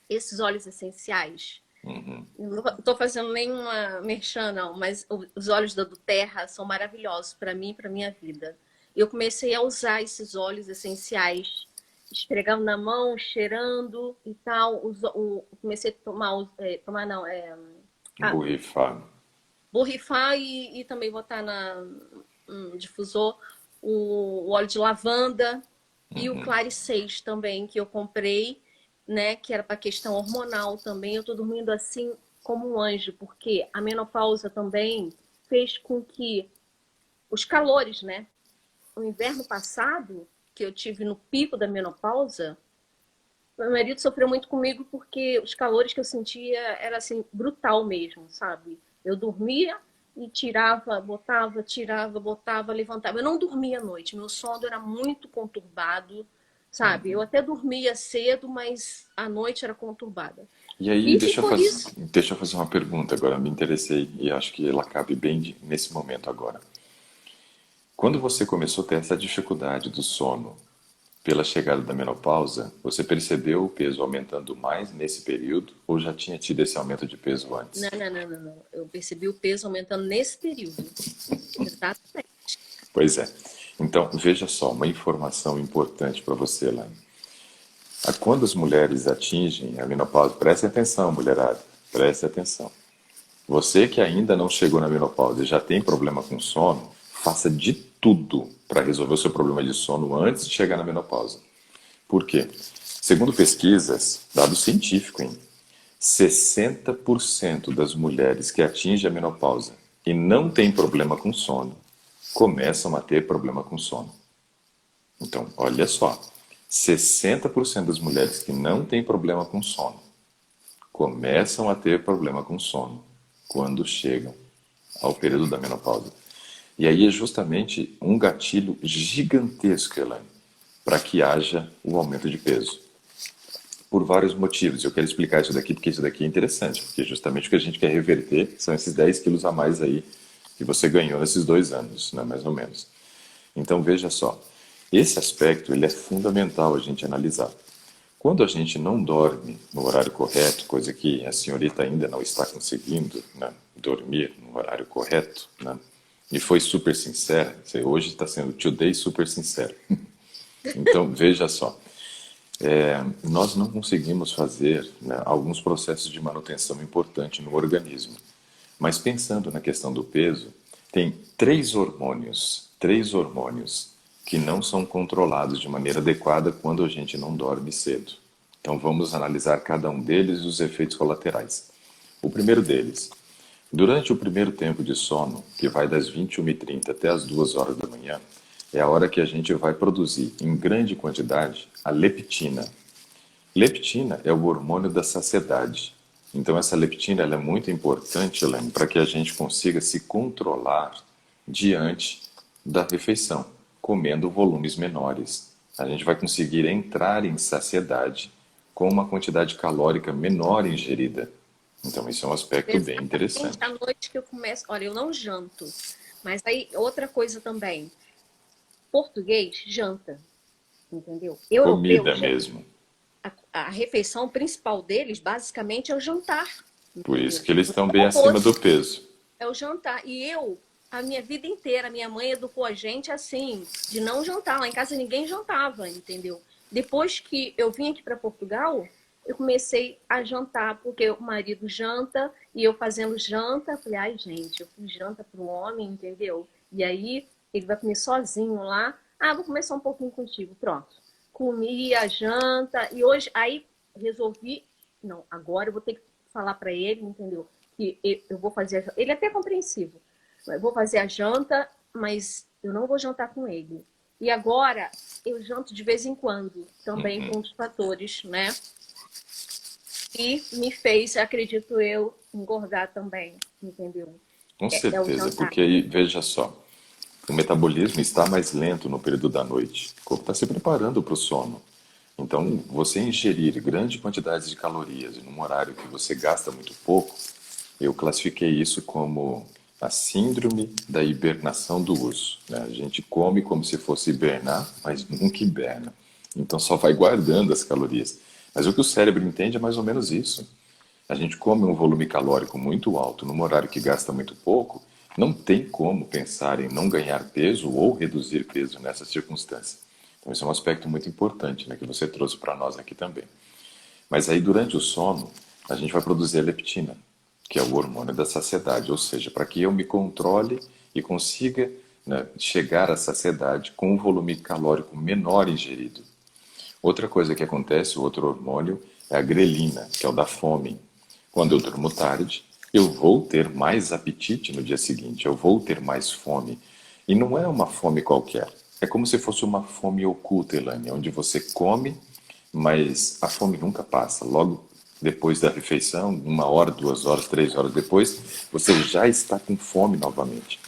Esses óleos essenciais. Uhum. Não estou fazendo nenhuma merchan, não, mas os óleos da Terra são maravilhosos para mim e para minha vida. Eu comecei a usar esses óleos essenciais, esfregando na mão, cheirando e tal. Comecei a tomar não, ah, Borrifar. borrifar e também botar no difusor o óleo de lavanda e o Uhum. Clare 6 também, que eu comprei, né? Que era para questão hormonal também. Eu tô dormindo assim como um anjo, porque a menopausa também fez com que os calores, né? O inverno passado, que eu tive no pico da menopausa, meu marido sofreu muito comigo porque os calores que eu sentia era assim brutal mesmo, sabe? Eu dormia e tirava, botava, tirava, botava, levantava. Eu não dormia à noite, meu sono era muito conturbado, sabe? Eu até dormia cedo, mas a noite era conturbada. E aí, E ficou isso. deixa eu fazer uma pergunta agora, me interessei e acho que ela cabe bem nesse momento agora. Quando você começou a ter essa dificuldade do sono, pela chegada da menopausa, você percebeu o peso aumentando mais nesse período ou já tinha tido esse aumento de peso Não, antes? não, não, não, não. Eu percebi o peso aumentando nesse período. Exatamente. Pois é. Então, veja só, uma informação importante para você, Elaine. Quando as mulheres atingem a menopausa, preste atenção, mulherada, preste atenção. Você que ainda não chegou na menopausa e já tem problema com sono, faça de tudo para resolver o seu problema de sono antes de chegar na menopausa. Por quê? Segundo pesquisas, dado científico, hein? 60% das mulheres que atingem a menopausa e não têm problema com sono começam a ter problema com sono. Então, olha só, 60% das mulheres que não têm problema com sono começam a ter problema com sono quando chegam ao período da menopausa. E aí é justamente um gatilho gigantesco, Elaine, para que haja o aumento de peso. Por vários motivos. Eu quero explicar isso daqui porque isso daqui é interessante, porque justamente o que a gente quer reverter são esses 10 quilos a mais aí que você ganhou nesses 2 anos, né, mais ou menos. Então veja só, esse aspecto ele é fundamental a gente analisar. Quando a gente não dorme no horário correto, coisa que a senhorita ainda não está conseguindo, né, dormir no horário correto, né, e foi super sincera, você hoje está sendo today super sincero. Então veja só, nós não conseguimos fazer, né, alguns processos de manutenção importante no organismo. Mas pensando na questão do peso, tem três hormônios que não são controlados de maneira adequada quando a gente não dorme cedo. Então vamos analisar cada um deles e os efeitos colaterais. O primeiro deles, durante o primeiro tempo de sono, que vai das 21h30 até as 2 horas da manhã, é a hora que a gente vai produzir em grande quantidade a leptina. Leptina é o hormônio da saciedade. Então essa leptina ela é muito importante, Helene, para que a gente consiga se controlar diante da refeição, comendo volumes menores. A gente vai conseguir entrar em saciedade com uma quantidade calórica menor ingerida. Então isso é um aspecto bem Exatamente à interessante. noite que eu começo. Olha, eu não janto. Mas aí, outra coisa também. Português janta, entendeu? Europeu, Comida mesmo. a refeição principal deles, basicamente, é o jantar, Por isso entendeu? que eles Não estão é o bem acima do almoço, peso. é o jantar. E eu, a minha vida inteira, minha mãe educou a gente assim, de não jantar. Lá em casa ninguém jantava, entendeu? Depois que eu vim aqui para Portugal, eu comecei a jantar, porque o marido janta e eu fazendo janta. Falei, ai, gente, eu fiz janta para o homem, entendeu? E aí ele vai comer sozinho lá. Ah, vou comer só um pouquinho contigo. Pronto. Comi a janta e hoje, aí resolvi, não, agora eu vou ter que falar para ele, entendeu? Que eu vou fazer a janta. Ele é até compreensivo. Eu vou fazer a janta, mas eu não vou jantar com ele. E agora eu janto de vez em quando, também com os fatores, né? E me fez, acredito eu, engordar também, entendeu? Com É o certeza, jantar. porque aí, veja só, o metabolismo está mais lento no período da noite. O corpo está se preparando para o sono. Então, você ingerir grandes quantidades de calorias num horário que você gasta muito pouco, eu classifiquei isso como a síndrome da hibernação do urso, né? A gente come como se fosse hibernar, mas nunca hiberna. Então, só vai guardando as calorias. Mas o que o cérebro entende é mais ou menos isso. A gente come um volume calórico muito alto num horário que gasta muito pouco, não tem como pensar em não ganhar peso ou reduzir peso nessa circunstância. Então, esse é um aspecto muito importante, né, que você trouxe para nós aqui também. Mas aí, durante o sono, a gente vai produzir a leptina, que é o hormônio da saciedade, ou seja, para que eu me controle e consiga, né, chegar à saciedade com um volume calórico menor ingerido. Outra coisa que acontece, o outro hormônio, é a grelina, que é o da fome. Quando eu durmo tarde, eu vou ter mais apetite no dia seguinte, eu vou ter mais fome. E não é uma fome qualquer, é como se fosse uma fome oculta, Elaine, onde você come, mas a fome nunca passa. Logo depois da refeição, 1 hora, 2 horas, 3 horas depois, você já está com fome novamente.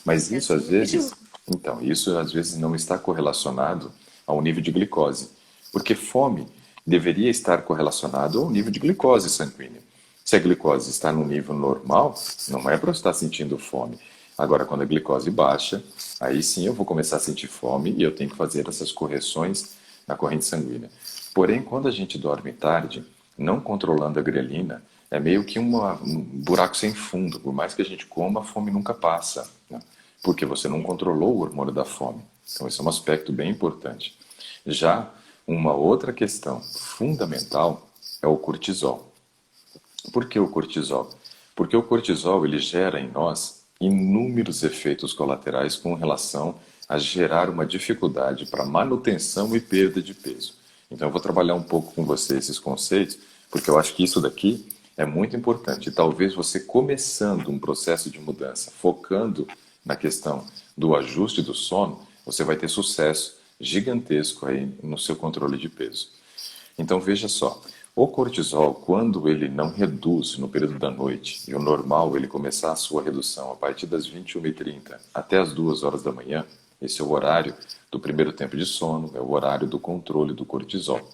Mas É isso assim às vezes, mesmo. então, isso às vezes não está correlacionado ao nível de glicose, porque fome deveria estar correlacionado ao nível de glicose sanguínea. Se a glicose está no nível normal, não é para eu estar sentindo fome. Agora, quando a glicose baixa, aí sim eu vou começar a sentir fome e eu tenho que fazer essas correções na corrente sanguínea. Porém, quando a gente dorme tarde, não controlando a grelina, é meio que um buraco sem fundo. Por mais que a gente coma, a fome nunca passa, né? Porque você não controlou o hormônio da fome. Então, esse é um aspecto bem importante. Já uma outra questão fundamental é o cortisol. Por que o cortisol? Porque o cortisol ele gera em nós inúmeros efeitos colaterais com relação a gerar uma dificuldade para manutenção e perda de peso. Então eu vou trabalhar um pouco com você esses conceitos, porque eu acho que isso daqui é muito importante. E talvez você começando um processo de mudança, focando na questão do ajuste do sono, você vai ter sucesso gigantesco aí no seu controle de peso. Então veja só, o cortisol, quando ele não reduz no período da noite, e o normal ele começar a sua redução a partir das 21h30 até as 2 horas da manhã, esse é o horário do primeiro tempo de sono, é o horário do controle do cortisol.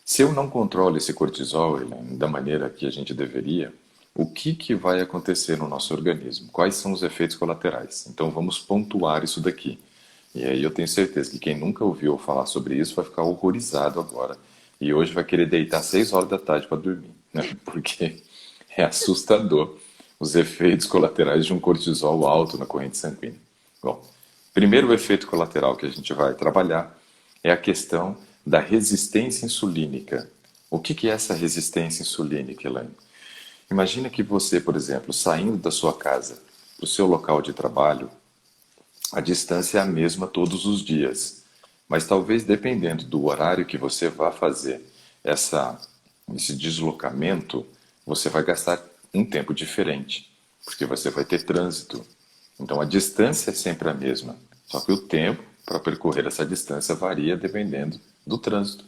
Se eu não controlo esse cortisol da maneira que a gente deveria, o que vai acontecer no nosso organismo? Quais são os efeitos colaterais? Então vamos pontuar isso daqui. E aí eu tenho certeza que quem nunca ouviu falar sobre isso vai ficar horrorizado agora. E hoje vai querer deitar 6 horas da tarde para dormir, né? Porque é assustador os efeitos colaterais de um cortisol alto na corrente sanguínea. Bom, primeiro efeito colateral que a gente vai trabalhar é a questão da resistência insulínica. O que é essa resistência insulínica, Elaine? Imagina que você, por exemplo, saindo da sua casa para o seu local de trabalho, a distância é a mesma todos os dias. Mas talvez dependendo do horário que você vá fazer esse deslocamento, você vai gastar um tempo diferente, porque você vai ter trânsito. Então a distância é sempre a mesma, só que o tempo para percorrer essa distância varia dependendo do trânsito.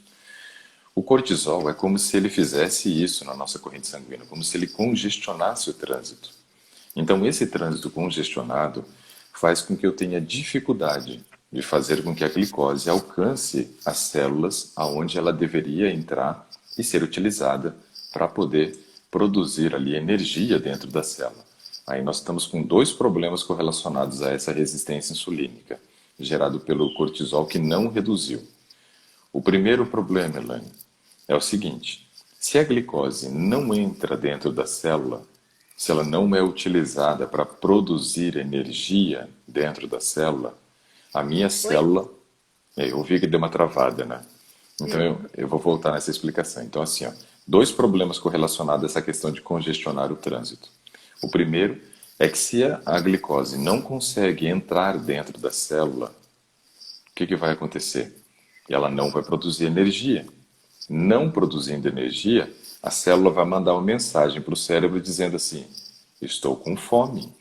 O cortisol é como se ele fizesse isso na nossa corrente sanguínea, como se ele congestionasse o trânsito. Então esse trânsito congestionado faz com que eu tenha dificuldade de fazer com que a glicose alcance as células aonde ela deveria entrar e ser utilizada para poder produzir ali energia dentro da célula. Aí nós estamos com dois problemas correlacionados a essa resistência insulínica, gerado pelo cortisol que não reduziu. O primeiro problema, Elaine, é o seguinte: se a glicose não entra dentro da célula, se ela não é utilizada para produzir energia dentro da célula, a minha célula... Eu vi que deu uma travada, né? Então eu vou voltar nessa explicação. Então assim, ó, dois problemas correlacionados a essa questão de congestionar o trânsito. O primeiro é que se a glicose não consegue entrar dentro da célula, o que vai acontecer? Ela não vai produzir energia. Não produzindo energia, a célula vai mandar uma mensagem para o cérebro dizendo assim: estou com fome.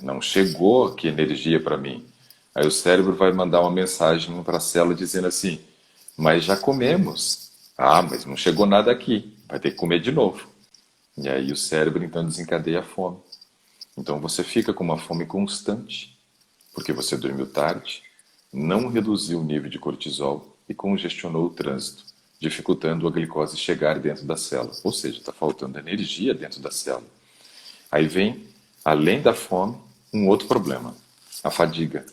Não chegou aqui energia para mim. Aí o cérebro vai mandar uma mensagem para a célula dizendo assim: mas já comemos. Ah, mas não chegou nada aqui. Vai ter que comer de novo. E aí o cérebro então desencadeia a fome. Então você fica com uma fome constante, porque você dormiu tarde, não reduziu o nível de cortisol e congestionou o trânsito, dificultando a glicose chegar dentro da célula. Ou seja, está faltando energia dentro da célula. Aí vem, além da fome, um outro problema: a fadiga,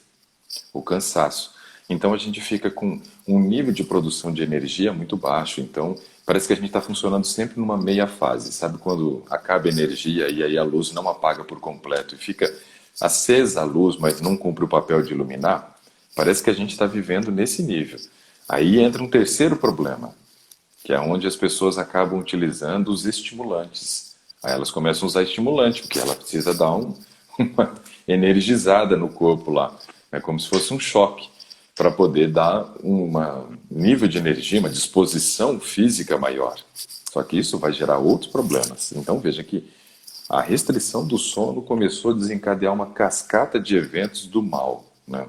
o cansaço. Então a gente fica com um nível de produção de energia muito baixo. Então parece que a gente está funcionando sempre numa meia fase. Sabe quando acaba a energia e aí a luz não apaga por completo e fica acesa a luz, mas não cumpre o papel de iluminar? Parece que a gente está vivendo nesse nível. Aí entra um terceiro problema, que é onde as pessoas acabam utilizando os estimulantes. Aí elas começam a usar estimulante, porque ela precisa dar uma energizada no corpo lá. É como se fosse um choque, para poder dar um nível de energia, uma disposição física maior. Só que isso vai gerar outros problemas. Então veja que a restrição do sono começou a desencadear uma cascata de eventos do mal, né?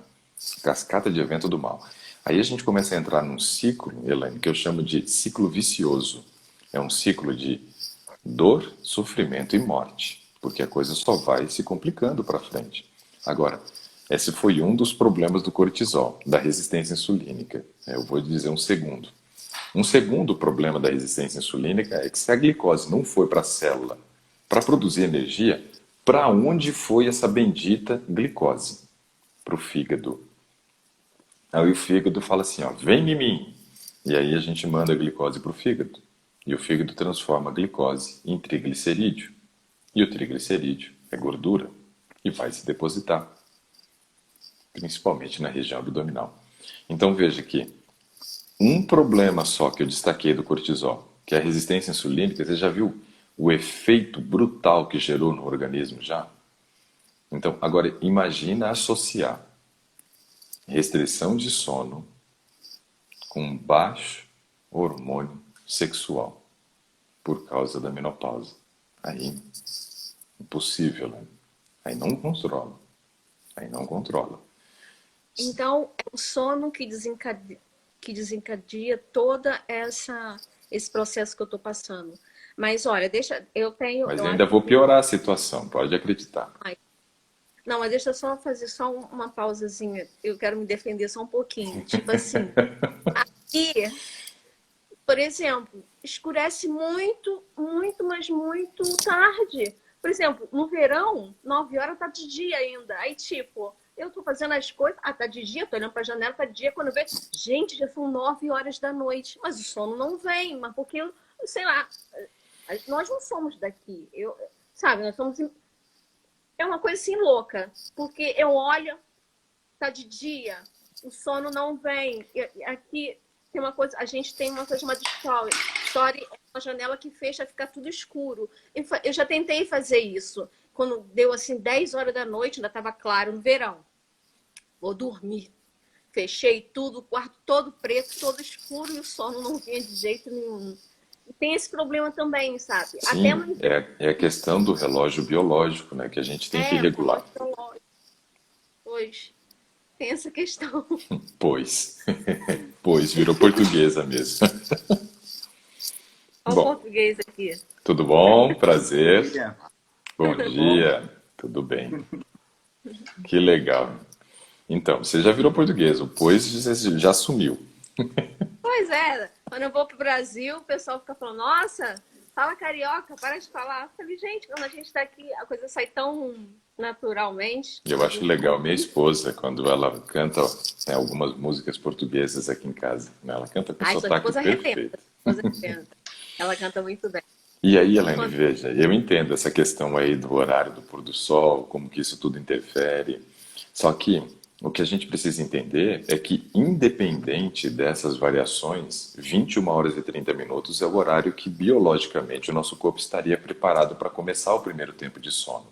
Cascata de evento do mal. Aí a gente começa a entrar num ciclo, Elaine, que eu chamo de ciclo vicioso. É um ciclo de dor, sofrimento e morte, porque a coisa só vai se complicando para frente. Agora, esse foi um dos problemas do cortisol, da resistência insulínica. Eu vou dizer um segundo. Um segundo problema da resistência insulínica é que se a glicose não foi para a célula para produzir energia, para onde foi essa bendita glicose? Para o fígado. Aí o fígado fala assim, ó, vem em mim. E aí a gente manda a glicose para o fígado. E o fígado transforma a glicose em triglicerídeo. E o triglicerídeo é gordura e vai se depositar, principalmente na região abdominal. Então veja que um problema só que eu destaquei do cortisol, que é a resistência insulínica, você já viu o efeito brutal que gerou no organismo já? Então, agora imagina associar restrição de sono com baixo hormônio sexual por causa da menopausa. Aí, impossível, né? Aí não controla. Aí não controla. Então, é o sono que desencadeia toda esse processo que eu estou passando. Mas olha, deixa, Mas eu eu acho ainda vou que, piorar a situação, pode acreditar. ai, não, mas deixa eu só fazer só uma pausazinha. Eu quero me defender só um pouquinho. Tipo assim, e, por exemplo, escurece muito, muito, mas muito tarde. Por exemplo, no verão, 9 horas tá de dia ainda. Aí, tipo, eu tô fazendo as coisas, tá de dia, tô olhando pra janela, tá de dia, quando eu vejo, gente, já são 9 horas da noite. Mas o sono não vem, mas porque, sei lá, nós não somos daqui. Sabe, nós somos. É uma coisa assim louca, porque eu olho, tá de dia, o sono não vem. Aqui tem uma coisa, a gente tem uma coisa chamada story. Story é uma janela que fecha, fica tudo escuro. Eu já tentei fazer isso. Quando deu assim 10 horas da noite, ainda estava claro, no verão. Vou dormir. Fechei tudo, o quarto todo preto, todo escuro e o sono não vinha de jeito nenhum. E tem esse problema também, sabe? Até Sim, no é a questão do relógio biológico, né, que a gente tem que o regular. relógio biológico. Pois, tem essa questão. Pois, pois, virou portuguesa mesmo. Olha o Bom, português aqui. tudo bom? Bom Prazer. dia. Bom Tudo bom? dia. Tudo bem. Que legal. Então, você já virou português, o pois já sumiu. Pois é, quando eu vou pro Brasil, o pessoal fica falando, nossa, fala carioca, para de falar. Eu falei, gente, quando a gente tá aqui, a coisa sai tão naturalmente. Eu A acho gente legal não... minha esposa, quando ela canta algumas músicas portuguesas aqui em casa, né? Ela canta com Ai, sua sotaque esposa arrebenta, perfeito. sua esposa arrebenta. Ela canta muito bem. E aí, Helene, Quando... veja, eu entendo essa questão aí do horário do pôr do sol, como que isso tudo interfere. Só que o que a gente precisa entender é que, independente dessas variações, 21 horas e 30 minutos é o horário que biologicamente o nosso corpo estaria preparado para começar o primeiro tempo de sono.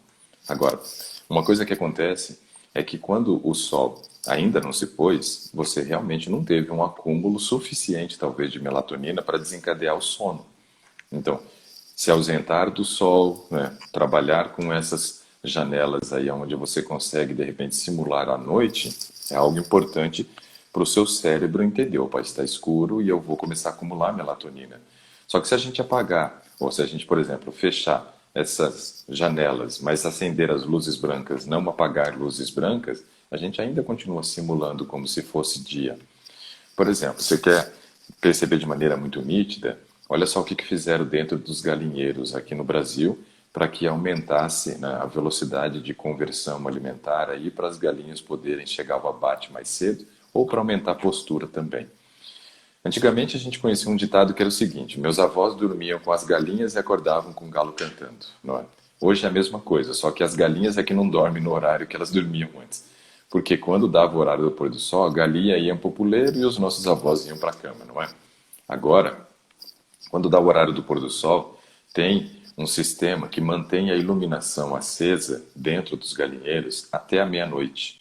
Agora, uma coisa que acontece é que quando o sol ainda não se pôs, você realmente não teve um acúmulo suficiente, talvez, de melatonina para desencadear o sono. Então, se ausentar do sol, né, trabalhar com essas janelas aí onde você consegue de repente simular a noite, é algo importante para o seu cérebro entender. Opa, está escuro e eu vou começar a acumular melatonina. Só que se a gente apagar, ou se a gente, por exemplo, fechar essas janelas, mas acender as luzes brancas, não apagar luzes brancas, a gente ainda continua simulando como se fosse dia. Por exemplo, você quer perceber de maneira muito nítida, olha só o que fizeram dentro dos galinheiros aqui no Brasil para que aumentasse, né, a velocidade de conversão alimentar aí para as galinhas poderem chegar ao abate mais cedo ou para aumentar a postura também. Antigamente a gente conhecia um ditado que era o seguinte: meus avós dormiam com as galinhas e acordavam com o galo cantando, não é? Hoje é a mesma coisa, só que as galinhas é que não dormem no horário que elas dormiam antes. Porque quando dava o horário do pôr do sol, a galinha ia para o puleiro e os nossos avós iam para a cama, não é? Agora, quando dá o horário do pôr do sol, tem um sistema que mantém a iluminação acesa dentro dos galinheiros até a meia-noite.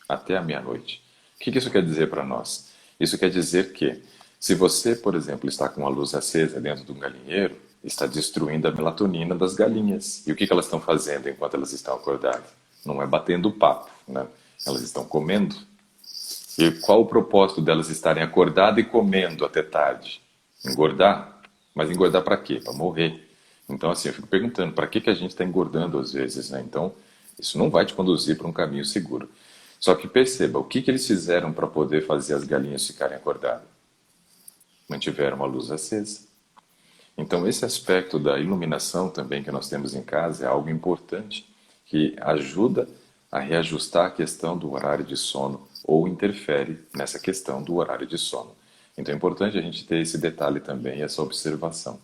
Até a meia-noite. O que isso quer dizer para nós? Isso quer dizer que, se você, por exemplo, está com a luz acesa dentro de um galinheiro, está destruindo a melatonina das galinhas. E o que elas estão fazendo enquanto elas estão acordadas? Não é batendo papo, né? Elas estão comendo. E qual o propósito delas estarem acordadas e comendo até tarde? Engordar? Mas engordar para quê? Para morrer. Então, assim, eu fico perguntando, para que a gente está engordando às vezes, né? Então, isso não vai te conduzir para um caminho seguro. Só que perceba, o que eles fizeram para poder fazer as galinhas ficarem acordadas? Mantiveram a luz acesa. Então, esse aspecto da iluminação também que nós temos em casa é algo importante que ajuda a reajustar a questão do horário de sono ou interfere nessa questão do horário de sono. Então é importante a gente ter esse detalhe também, essa observação.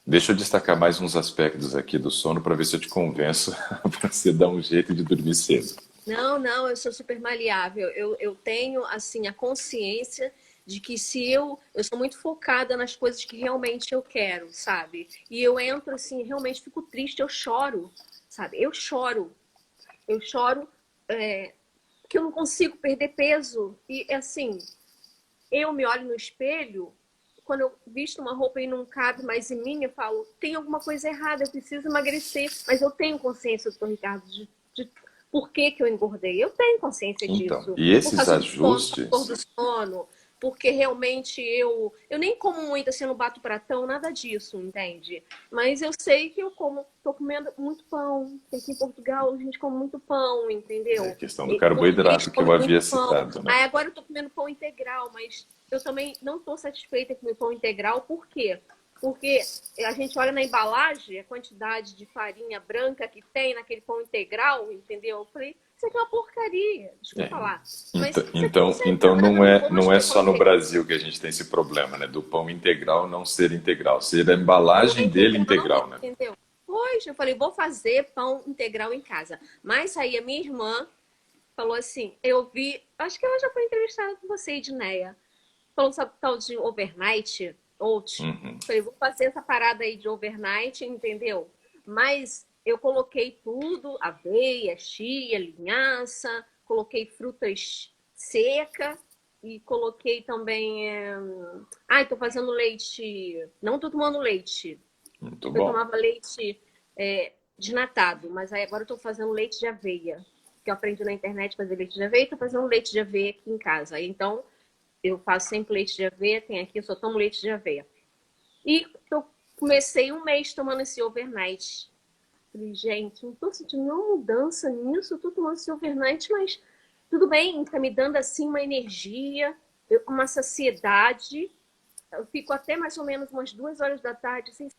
Deixa eu destacar mais uns aspectos aqui do sono para ver se eu te convenço para você dar um jeito de dormir cedo. Não, não, eu sou super maleável. Eu tenho, assim, a consciência de que se eu sou muito focada nas coisas que realmente eu quero, sabe? E eu entro, assim, realmente fico triste, eu choro, sabe? Eu choro, que eu não consigo perder peso. E, assim, eu me olho no espelho, quando eu visto uma roupa e não cabe mais em mim, eu falo, tem alguma coisa errada, eu preciso emagrecer. Mas eu tenho consciência, doutor Ricardo, de por que que eu engordei. Eu tenho consciência Então, disso. e Por esses causa do sono, por do ajustes, sono, porque realmente eu nem como muito assim, não bato pratão, nada disso, entende? Mas eu sei que eu como, tô comendo muito pão, que aqui em Portugal a gente come muito pão, é a entendeu? questão do E português carboidrato que eu come muito havia pão. citado, né? Aí agora eu tô comendo pão integral, mas eu também não estou satisfeita com o pão integral, por quê? Porque a gente olha na embalagem a quantidade de farinha branca que tem naquele pão integral, entendeu? Eu falei, isso aqui é uma porcaria, É. desculpa lá. Mas Então, isso aqui não serve pra então nada, eu não vou mais não é comer pão só no integral. Brasil que a gente tem esse problema, né? Do pão integral não ser integral, ser a Não é embalagem dele integral, integral, né? entendeu? Pois, eu falei, vou fazer pão integral em casa. Mas aí a minha irmã falou assim, eu vi, acho que ela já foi entrevistada com você, Edneia. Falou sobre tal de overnight, oats. Uhum. Falei, vou fazer essa parada aí de overnight, entendeu? Mas eu coloquei tudo, aveia, chia, linhaça, coloquei frutas secas e coloquei também... Ai, tô fazendo leite... Não tô tomando leite. Muito Eu bom. tomava leite desnatado, mas aí agora eu tô fazendo leite de aveia. Que eu aprendi na internet a fazer leite de aveia e tô fazendo leite de aveia aqui em casa. Então, eu faço sempre leite de aveia, tem aqui, eu só tomo leite de aveia. E eu comecei um mês tomando esse overnight. Falei, gente, não tô sentindo nenhuma mudança nisso, eu tô tomando esse overnight, mas tudo bem, tá me dando assim uma energia, uma saciedade. Eu fico até mais ou menos umas 2 horas da tarde sem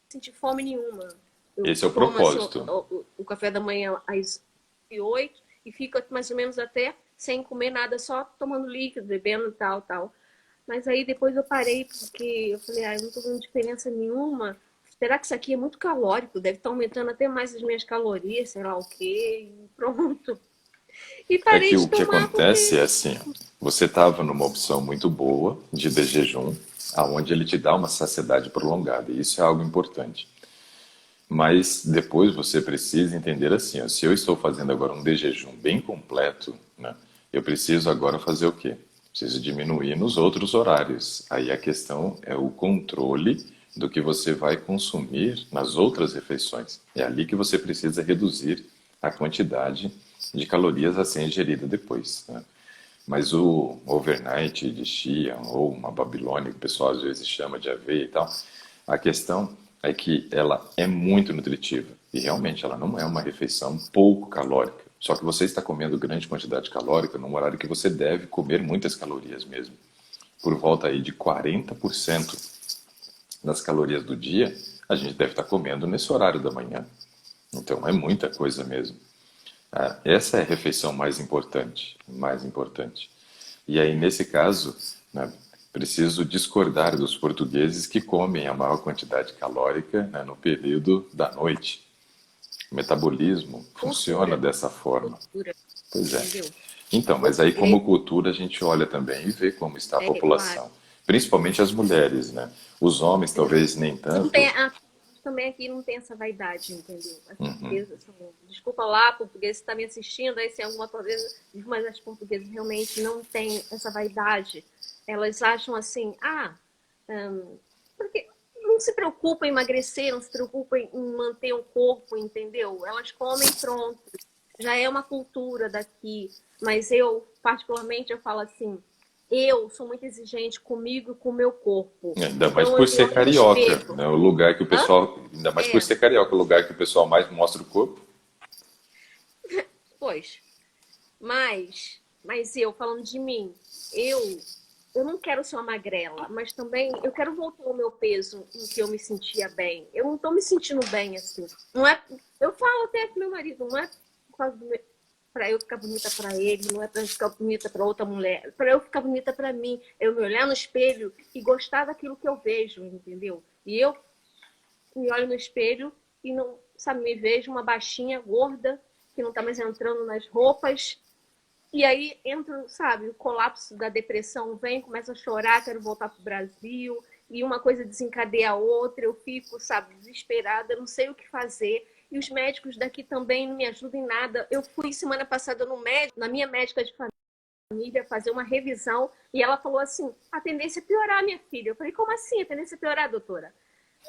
sentir fome nenhuma. Eu Esse é o tomo assim, propósito. o café da manhã às 8 e fico mais ou menos até sem comer nada, só tomando líquido, bebendo e tal, tal. Mas aí depois eu parei porque eu falei, ah, eu não tô vendo diferença nenhuma. Será que isso aqui é muito calórico? Deve estar aumentando até mais as minhas calorias, sei lá o quê. E pronto. E É parei que de o que tomar acontece é porque. assim, ó, você estava numa opção muito boa de jejum, aonde ele te dá uma saciedade prolongada, e isso é algo importante. Mas depois você precisa entender assim, ó, se eu estou fazendo agora um de jejum bem completo, né, eu preciso agora fazer o quê? Preciso diminuir nos outros horários. Aí a questão é o controle do que você vai consumir nas outras refeições. É ali que você precisa reduzir a quantidade de calorias a ser ingerida depois, né? Mas o overnight de chia ou uma babilônia, que o pessoal às vezes chama de aveia e tal, a questão é que ela é muito nutritiva e realmente ela não é uma refeição pouco calórica. Só que você está comendo grande quantidade calórica num horário que você deve comer muitas calorias mesmo. Por volta aí de 40% das calorias do dia, a gente deve estar comendo nesse horário da manhã. Então é muita coisa mesmo. Essa é a refeição mais importante, mais importante. E aí, nesse caso, né, preciso discordar dos portugueses que comem a maior quantidade calórica, né, no período da noite. O metabolismo funciona Cultura. dessa forma. Cultura. Pois é. Entendeu? Então, mas aí Porque, como cultura a gente olha também e vê como está a claro. população. Principalmente as mulheres, né? Os homens talvez nem Não tem, tanto. também aqui não tem essa vaidade, entendeu? As portuguesas são. Desculpa lá, português, você está me assistindo, aí se alguma coisa, mas as portuguesas realmente não têm essa vaidade. Elas acham assim, porque não se preocupa em emagrecer, não se preocupa em manter um corpo, entendeu? Elas comem pronto. Já é uma cultura daqui. Mas eu, particularmente, eu falo assim, eu sou muito exigente comigo e com o meu corpo. Ainda mais Então por eu me ser olho no carioca, espelho. né? O lugar que o Hã? pessoal, ainda mais por É, ser carioca, o lugar que o pessoal mais mostra o corpo. pois. Mas eu, falando de mim, eu, eu não quero ser uma magrela, mas também eu quero voltar ao meu peso em que eu me sentia bem. Eu não tô me sentindo bem assim. Não é, eu falo até com meu marido, não é por causa do meu, para eu ficar bonita para ele, não é para eu ficar bonita para outra mulher, para eu ficar bonita para mim, eu me olhar no espelho e gostar daquilo que eu vejo, entendeu? E eu me olho no espelho e não, sabe, me vejo uma baixinha gorda que não está mais entrando nas roupas. E aí entra, sabe, o colapso da depressão vem, começa a chorar, quero voltar para o Brasil, e uma coisa desencadeia a outra, eu fico, sabe, desesperada, não sei o que fazer. E os médicos daqui também não me ajudam em nada. Eu fui semana passada no médico, na minha médica de família, fazer uma revisão, e ela falou assim: a tendência é piorar, minha filha. Eu falei: como assim? A tendência é piorar, doutora?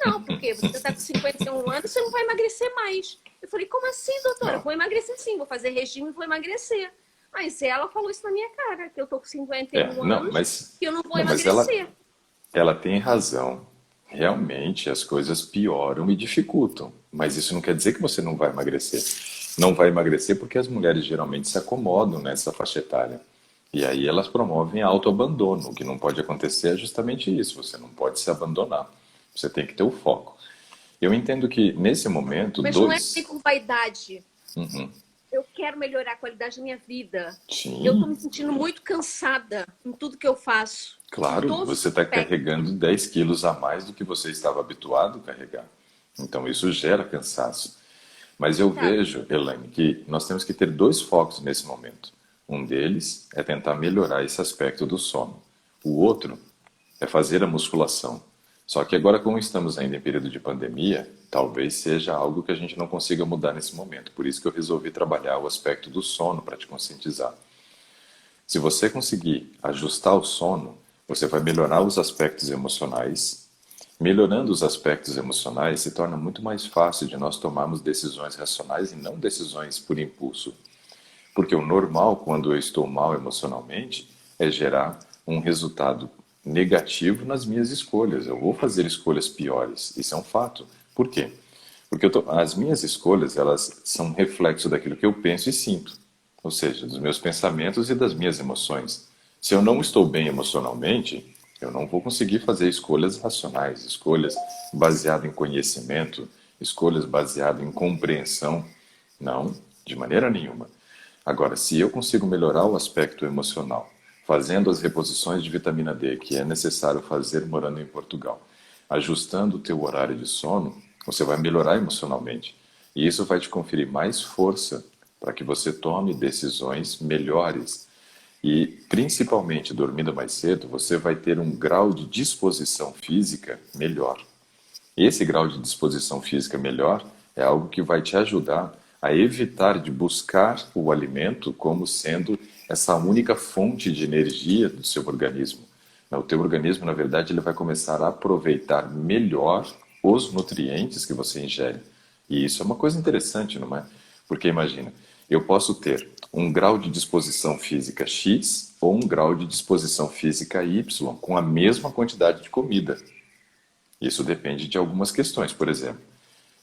Não, porque você está com 51 anos, você não vai emagrecer mais. Eu falei: como assim, doutora? Não. Vou emagrecer sim, vou fazer regime e vou emagrecer. Mas ela falou isso na minha cara, que eu tô com 51 Não, anos e eu não vou não, mas ela, emagrecer. ela tem razão. Realmente as coisas pioram e dificultam, mas isso não quer dizer que você não vai emagrecer. Não vai emagrecer porque as mulheres geralmente se acomodam nessa faixa etária. E aí elas promovem autoabandono. O que não pode acontecer é justamente isso. Você não pode se abandonar. Você tem que ter o foco. Eu entendo que nesse momento, Mas não é dois. por vaidade. Uhum. Eu quero melhorar a qualidade da minha vida. Eu tô Sim, me sentindo muito cansada em tudo que eu faço. Em claro, todos os você está aspectos, carregando 10 quilos a mais do que você estava habituado a carregar. Então isso gera cansaço. Mas eu sabe? vejo, Elaine, que nós temos que ter dois focos nesse momento. Um deles é tentar melhorar esse aspecto do sono. O outro é fazer a musculação. Só que agora, como estamos ainda em período de pandemia, talvez seja algo que a gente não consiga mudar nesse momento. Por isso que eu resolvi trabalhar o aspecto do sono para te conscientizar. Se você conseguir ajustar o sono, você vai melhorar os aspectos emocionais. Melhorando os aspectos emocionais, se torna muito mais fácil de nós tomarmos decisões racionais e não decisões por impulso. Porque o normal, quando eu estou mal emocionalmente, é gerar um resultado negativo nas minhas escolhas. Eu vou fazer escolhas piores. Isso é um fato. Por quê? Porque as minhas escolhas, elas são um reflexo daquilo que eu penso e sinto. Ou seja, dos meus pensamentos e das minhas emoções. Se eu não estou bem emocionalmente, eu não vou conseguir fazer escolhas racionais, escolhas baseadas em conhecimento, escolhas baseadas em compreensão. Não, de maneira nenhuma. Agora, se eu consigo melhorar o aspecto emocional, fazendo as reposições de vitamina D que é necessário fazer morando em Portugal, ajustando o teu horário de sono, você vai melhorar emocionalmente. E isso vai te conferir mais força para que você tome decisões melhores. E, principalmente, dormindo mais cedo, você vai ter um grau de disposição física melhor. Esse grau de disposição física melhor é algo que vai te ajudar a evitar de buscar o alimento como sendo essa única fonte de energia do seu organismo. O teu organismo, na verdade, ele vai começar a aproveitar melhor os nutrientes que você ingere. E isso é uma coisa interessante, não é? Porque imagina, eu posso ter um grau de disposição física X ou um grau de disposição física Y com a mesma quantidade de comida. Isso depende de algumas questões. Por exemplo,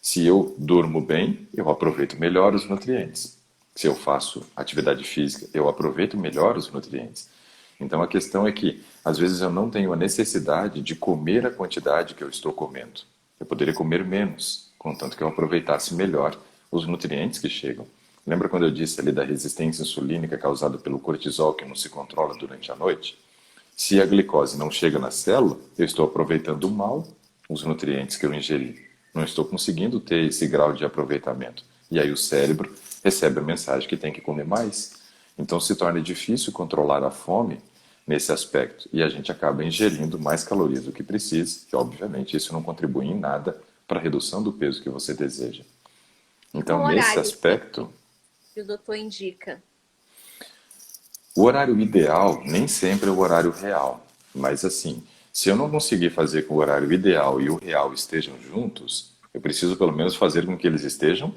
se eu durmo bem, eu aproveito melhor os nutrientes. Se eu faço atividade física, eu aproveito melhor os nutrientes. Então a questão é que, às vezes, eu não tenho a necessidade de comer a quantidade que eu estou comendo. Eu poderia comer menos, contanto que eu aproveitasse melhor os nutrientes que chegam. Lembra quando eu disse ali da resistência insulínica causada pelo cortisol que não se controla durante a noite? Se a glicose não chega na célula, eu estou aproveitando mal os nutrientes que eu ingeri. Não estou conseguindo ter esse grau de aproveitamento. E aí o cérebro recebe a mensagem que tem que comer mais. Então se torna difícil controlar a fome nesse aspecto. E a gente acaba ingerindo mais calorias do que precisa. E obviamente isso não contribui em nada para a redução do peso que você deseja. Um Então nesse horário aspecto, que o doutor indica. o horário ideal nem sempre é o horário real, mas assim, se eu não conseguir fazer com que o horário ideal e o real estejam juntos, eu preciso pelo menos fazer com que eles estejam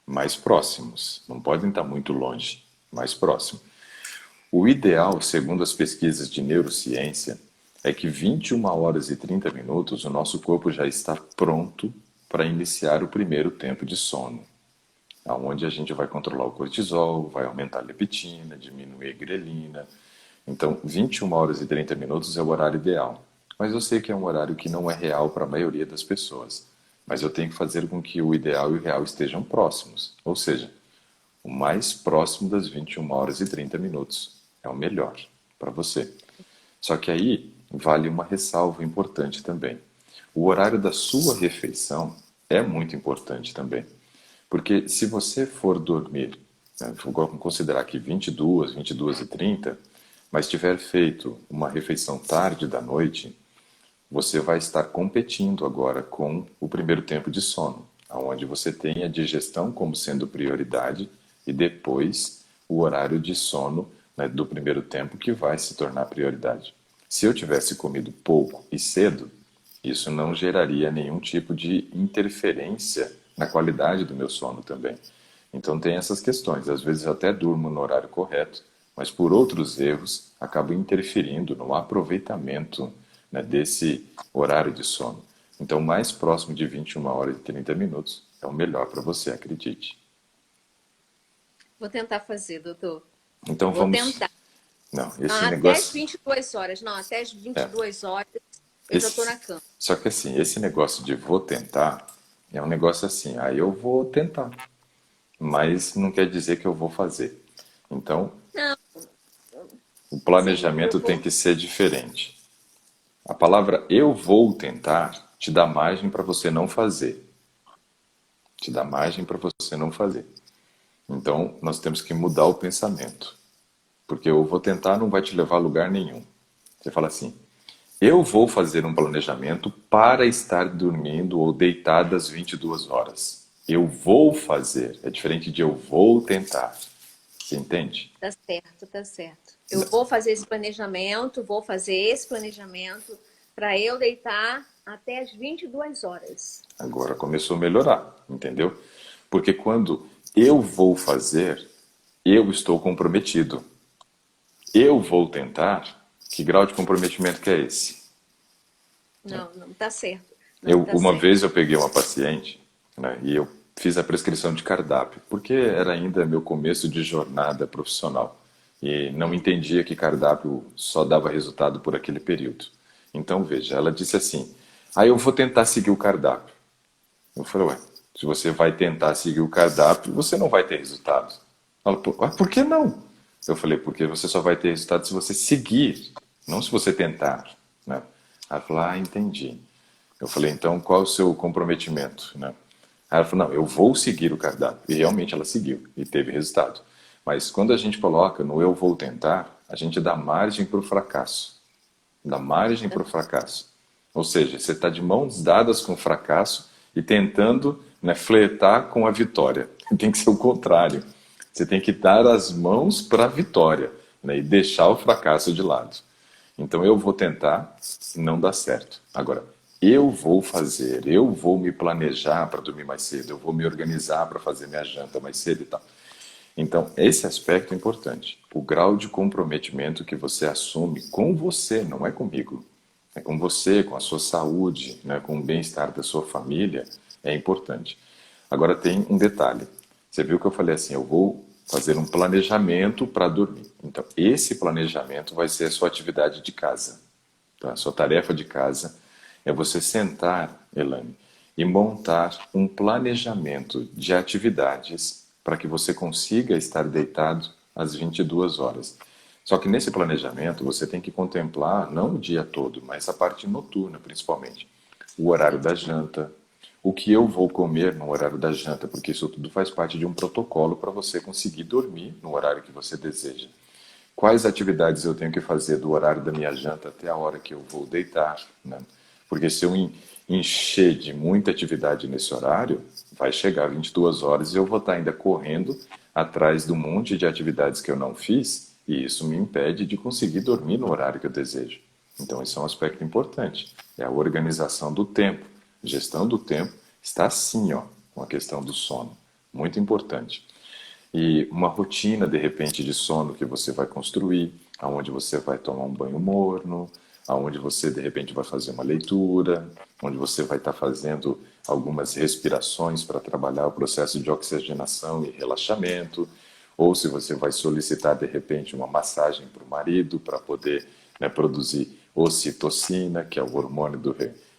mais próximos. Não podem estar muito longe, mais próximo. O ideal, segundo as pesquisas de neurociência, é que 21 horas e 30 minutos o nosso corpo já está pronto para iniciar o primeiro tempo de sono, onde a gente vai controlar o cortisol, vai aumentar a leptina, diminuir a grelina. Então, 21 horas e 30 minutos é o horário ideal. Mas eu sei que é um horário que não é real para a maioria das pessoas. Mas eu tenho que fazer com que o ideal e o real estejam próximos. Ou seja, O mais próximo das 21 horas e 30 minutos é o melhor para você. Só que aí vale uma ressalva importante também. O horário da sua refeição é muito importante também. Porque se você for dormir, né, vamos considerar que 22, 22h30, mas tiver feito uma refeição tarde da noite, você vai estar competindo agora com o primeiro tempo de sono, onde você tem a digestão como sendo prioridade e depois o horário de sono, né, do primeiro tempo que vai se tornar prioridade. Se eu tivesse comido pouco e cedo, isso não geraria nenhum tipo de interferência na qualidade do meu sono também. Então tem essas questões. Às vezes eu até durmo no horário correto, mas por outros erros acabo interferindo no aproveitamento, né, desse horário de sono. Então, mais próximo de 21 horas e 30 minutos é o melhor para você, acredite. Vou tentar fazer, doutor. Então Vou vamos. tentar. Não, esse Até as negócio. 22 horas. Não, até as vinte É, e duas horas eu já estou na esse... cama. Só que assim, esse negócio de vou tentar é um negócio assim, aí eu vou tentar, mas não quer dizer que eu vou fazer. Então, Não, o sim, eu planejamento tem vou. que ser diferente. A palavra eu vou tentar te dá margem para você não fazer. Te dá margem para você não fazer. Então, nós temos que mudar o pensamento. Porque eu vou tentar não vai te levar a lugar nenhum. Você fala assim: eu vou fazer um planejamento para estar dormindo ou deitado às 22 horas. Eu vou fazer. É diferente de eu vou tentar. Você entende? Tá certo, tá certo. Eu vou fazer esse planejamento, vou fazer esse planejamento para eu deitar até as 22 horas. Agora começou a melhorar, entendeu? Porque quando eu vou fazer, eu estou comprometido. Eu vou tentar. Que grau de comprometimento que é esse? Não, não tá certo. Não Eu, tá uma certo. vez eu peguei uma paciente, né, e eu fiz a prescrição de cardápio, porque era ainda meu começo de jornada profissional. E não entendia que cardápio só dava resultado por aquele período. Então, veja, ela disse assim: ah, eu vou tentar seguir o cardápio. Eu falei: ué, se você vai tentar seguir o cardápio, você não vai ter resultado. Ela: por que não? Eu falei: porque você só vai ter resultado se você seguir, não se você tentar, né? Ela falou: ah, entendi. Eu falei: então qual é o seu comprometimento, né? Aí ela falou: não, eu vou seguir o cardápio. E realmente ela seguiu e teve resultado. Mas quando a gente coloca no eu vou tentar, a gente dá margem para o fracasso. Dá margem para o fracasso. Ou seja, você está de mãos dadas com o fracasso e tentando, né, flertar com a vitória. Tem que ser o contrário. Você tem que dar as mãos para a vitória, né, e deixar o fracasso de lado. Então eu vou tentar, não dá certo. Agora, eu vou fazer, eu vou me planejar para dormir mais cedo, eu vou me organizar para fazer minha janta mais cedo e tal. Então, esse aspecto é importante. O grau de comprometimento que você assume com você, não é comigo. É com você, com a sua saúde, né, com o bem-estar da sua família, é importante. Agora tem um detalhe. Você viu que eu falei assim, eu vou fazer um planejamento para dormir. Então, esse planejamento vai ser a sua atividade de casa. Tá? A sua tarefa de casa é você sentar, Elane, e montar um planejamento de atividades para que você consiga estar deitado às 22 horas. Só que nesse planejamento você tem que contemplar não o dia todo, mas a parte noturna principalmente. O horário da janta, o que eu vou comer no horário da janta, porque isso tudo faz parte de um protocolo para você conseguir dormir no horário que você deseja. Quais atividades eu tenho que fazer do horário da minha janta até a hora que eu vou deitar, né? Porque se eu encher de muita atividade nesse horário, vai chegar 22 horas e eu vou estar ainda correndo atrás do monte de atividades que eu não fiz e isso me impede de conseguir dormir no horário que eu desejo. Então, esse é um aspecto importante. É a organização do tempo. Gestão do tempo está assim, ó, com a questão do sono. Muito importante. E uma rotina, de repente, de sono que você vai construir, aonde você vai tomar um banho morno, aonde você, de repente, vai fazer uma leitura, onde você vai estar fazendo algumas respirações para trabalhar o processo de oxigenação e relaxamento, ou se você vai solicitar, de repente, uma massagem para o marido para poder, né, produzir ocitocina, que é o hormônio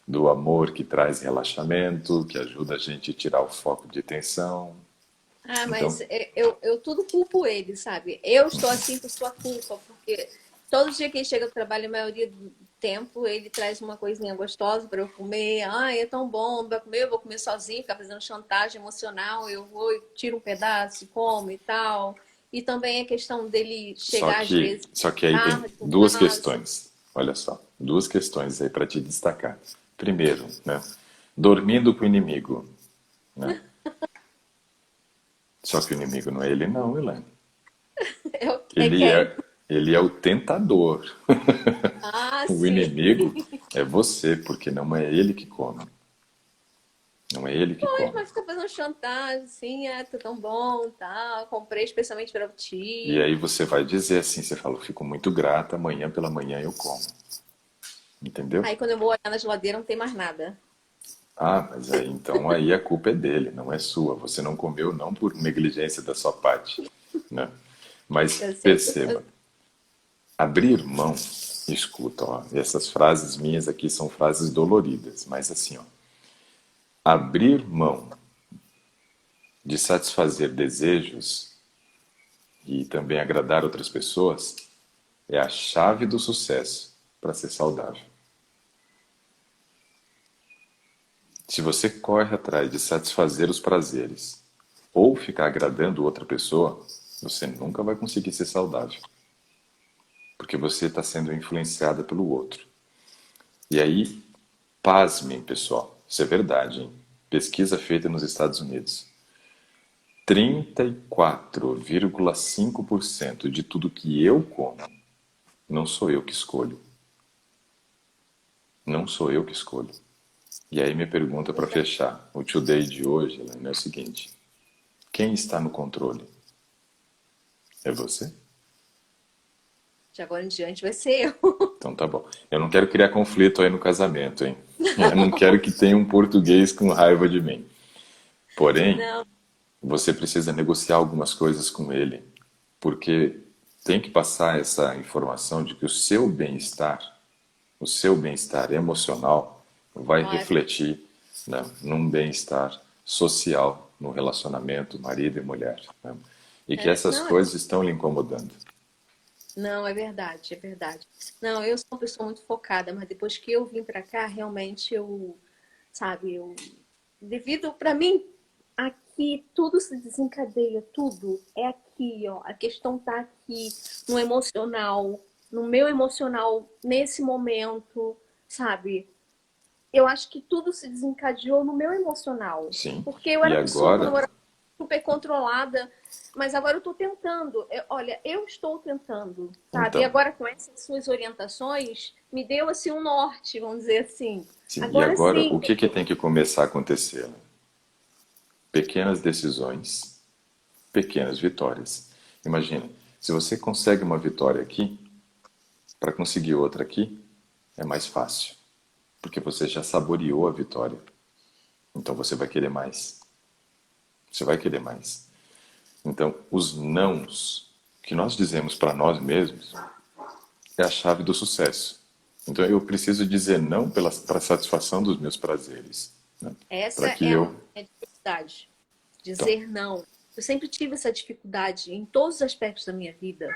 do amor que traz relaxamento, que ajuda a gente a tirar o foco de tensão. Ah, Então, mas eu tudo culpo ele, sabe? Eu estou assim por sua culpa, porque todo dia que ele chega do trabalho, a maioria do tempo, ele traz uma coisinha gostosa para eu comer. Ai, é tão bom, vai comer, eu vou comer sozinho, ficar fazendo chantagem emocional, eu vou, tiro um pedaço, como e tal. E também a questão dele só chegar às que, vezes só que aí tem tarde em duas casa. questões. Olha só, duas questões aí para te destacar. Primeiro, né? Dormindo com o inimigo, né? Só que o inimigo não é ele não, Elaine. É Ele quem? é, ele é o tentador. Ah, O sim. inimigo é você, porque não é ele que come. Não é ele que Pois, come. mas fica fazendo chantagem, assim, tá tão bom, tá? Comprei especialmente para E ti. aí você vai dizer assim, você fala, fico muito grata, amanhã pela manhã eu como. Entendeu? Aí quando eu vou olhar na geladeira não tem mais nada. Ah, mas aí então aí a culpa é dele, não é sua. Você não comeu não por negligência da sua parte, né? Mas Eu sei que perceba, abrir mão, escuta, ó, essas frases minhas aqui são frases doloridas, mas assim, ó, abrir mão de satisfazer desejos e também agradar outras pessoas é a chave do sucesso para ser saudável. Se você corre atrás de satisfazer os prazeres ou ficar agradando outra pessoa, você nunca vai conseguir ser saudável, porque você está sendo influenciada pelo outro. E aí, pasmem, pessoal, isso é verdade, hein? Pesquisa feita nos Estados Unidos. 34,5% de tudo que eu como não sou eu que escolho. Não sou eu que escolho. E aí minha pergunta para fechar o Today de hoje, Helena, é o seguinte: quem está no controle? É você? de agora em diante vai ser eu. Então tá bom. Eu não quero criar conflito aí no casamento, hein? Eu não quero que tenha um português com raiva de mim. Porém, Não, você precisa negociar algumas coisas com ele, porque tem que passar essa informação de que o seu bem-estar emocional vai não é. refletir, né, num bem-estar social, no relacionamento marido e mulher, né? E que essas Não, coisas estão lhe incomodando. não, é verdade, é verdade. Não, eu sou uma pessoa muito focada, mas depois que eu vim pra cá, realmente eu, sabe, eu, devido pra mim, aqui tudo se desencadeia, tudo é aqui, ó. A questão tá aqui no emocional, no meu emocional nesse momento, sabe? Eu acho que tudo se desencadeou no meu emocional. Sim. Porque eu E era pessoa, quando agora, eu era super controlada, mas agora eu estou tentando. Olha, eu estou tentando, sabe? E então, agora com essas suas orientações, me deu assim um norte, vamos dizer assim. sim, e Agora agora sim, o que que tem que começar a acontecer? Pequenas decisões, pequenas vitórias. Imagina, se você consegue uma vitória aqui, para conseguir outra aqui, é mais fácil, porque você já saboreou a vitória. Então você vai querer mais. Você vai querer mais. Então, os nãos que nós dizemos para nós mesmos é a chave do sucesso. Então, eu preciso dizer não para a satisfação dos meus prazeres, né? essa Para que é a eu. minha dificuldade. Então, Dizer não. Eu sempre tive essa dificuldade em todos os aspectos da minha vida.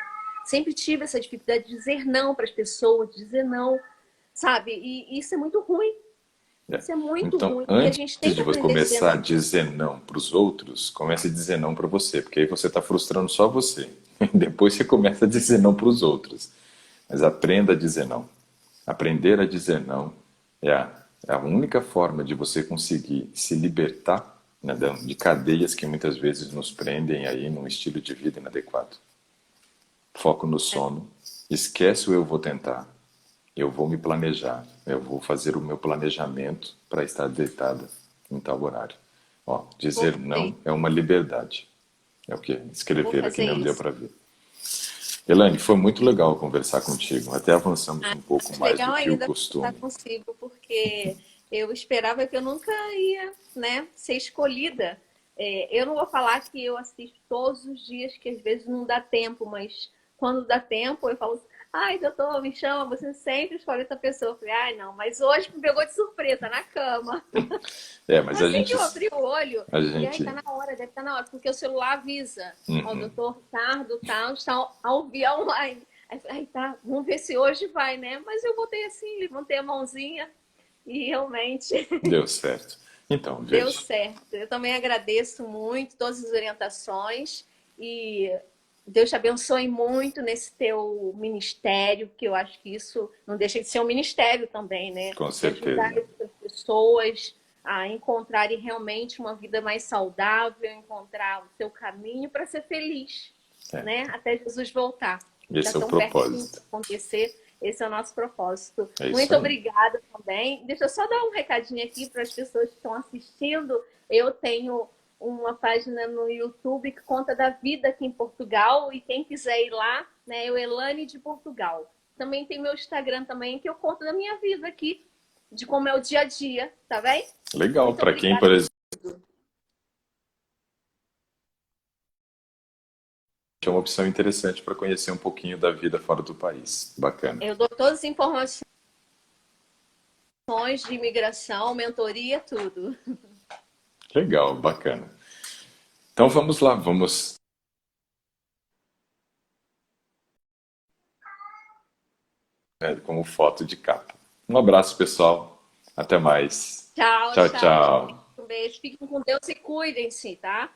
Sempre tive essa dificuldade de dizer não para as pessoas, de dizer não, sabe? E isso é muito ruim. é. Isso é muito Então, ruim, porque a antes gente tem que de você aprender a dizer começar a não. dizer não para os outros, comece a dizer não para você, porque aí você está frustrando só você. Depois você começa a dizer não para os outros. Mas aprenda a dizer não. Aprender a dizer não é a única forma de você conseguir se libertar, né, de cadeias que muitas vezes nos prendem aí num estilo de vida inadequado. Foco no sono, esquece o eu vou tentar, eu vou me planejar, eu vou fazer o meu planejamento para estar deitada em tal horário. Ó, Vou dizer fazer não isso. é uma liberdade. É o que Vou escrever aqui fazer mesmo deu isso. para ver. Elaine, foi muito legal conversar contigo. Até avançamos um pouco mais do Legal que o ainda estar costume. consigo, porque eu esperava que eu nunca ia, né, ser escolhida. Eu não vou falar que eu assisto todos os dias, que às vezes não dá tempo, mas quando dá tempo, eu falo assim, Ai, doutor, me chama, você sempre escolhe outra pessoa. Eu falei, ai, não, mas hoje me pegou de surpresa, na cama. É, mas Assim que eu abri o olho, a e aí tá gente, na hora, deve estar na hora, porque o celular avisa, ó, o uhum, doutor Ricardo tal, está ao via online. Aí, eu falei, ai, tá, vamos ver se hoje vai, né? Mas eu botei assim, levantei a mãozinha e realmente deu certo. Então, deu veja, certo. Eu também agradeço muito todas as orientações e Deus te abençoe muito nesse teu ministério, que eu acho que isso não deixa de ser um ministério também, né? com De ajudar certeza. as pessoas a encontrarem realmente uma vida mais saudável, encontrar o seu caminho para ser feliz, É, né? Até Jesus voltar. Está esse é o tão pertinho de propósito. acontecer. Esse é o nosso propósito. É isso Muito aí. obrigada também. Deixa eu só dar um recadinho aqui para as pessoas que estão assistindo. Eu tenho uma página no YouTube que conta da vida aqui em Portugal e quem quiser ir lá, né, eu Elane de Portugal. Também tem meu Instagram também que eu conto da minha vida aqui, de como é o dia a dia, tá bem? Legal, Muito para quem, obrigada. por exemplo, é uma opção interessante para conhecer um pouquinho da vida fora do país. Bacana. Eu dou todas as informações de imigração, mentoria, tudo. Legal, bacana. Então vamos lá, vamos, né, como foto de capa. Um abraço, pessoal. Até mais. Tchau, Tchau, tchau, gente. tchau. Um beijo. Fiquem com Deus e cuidem-se, tá?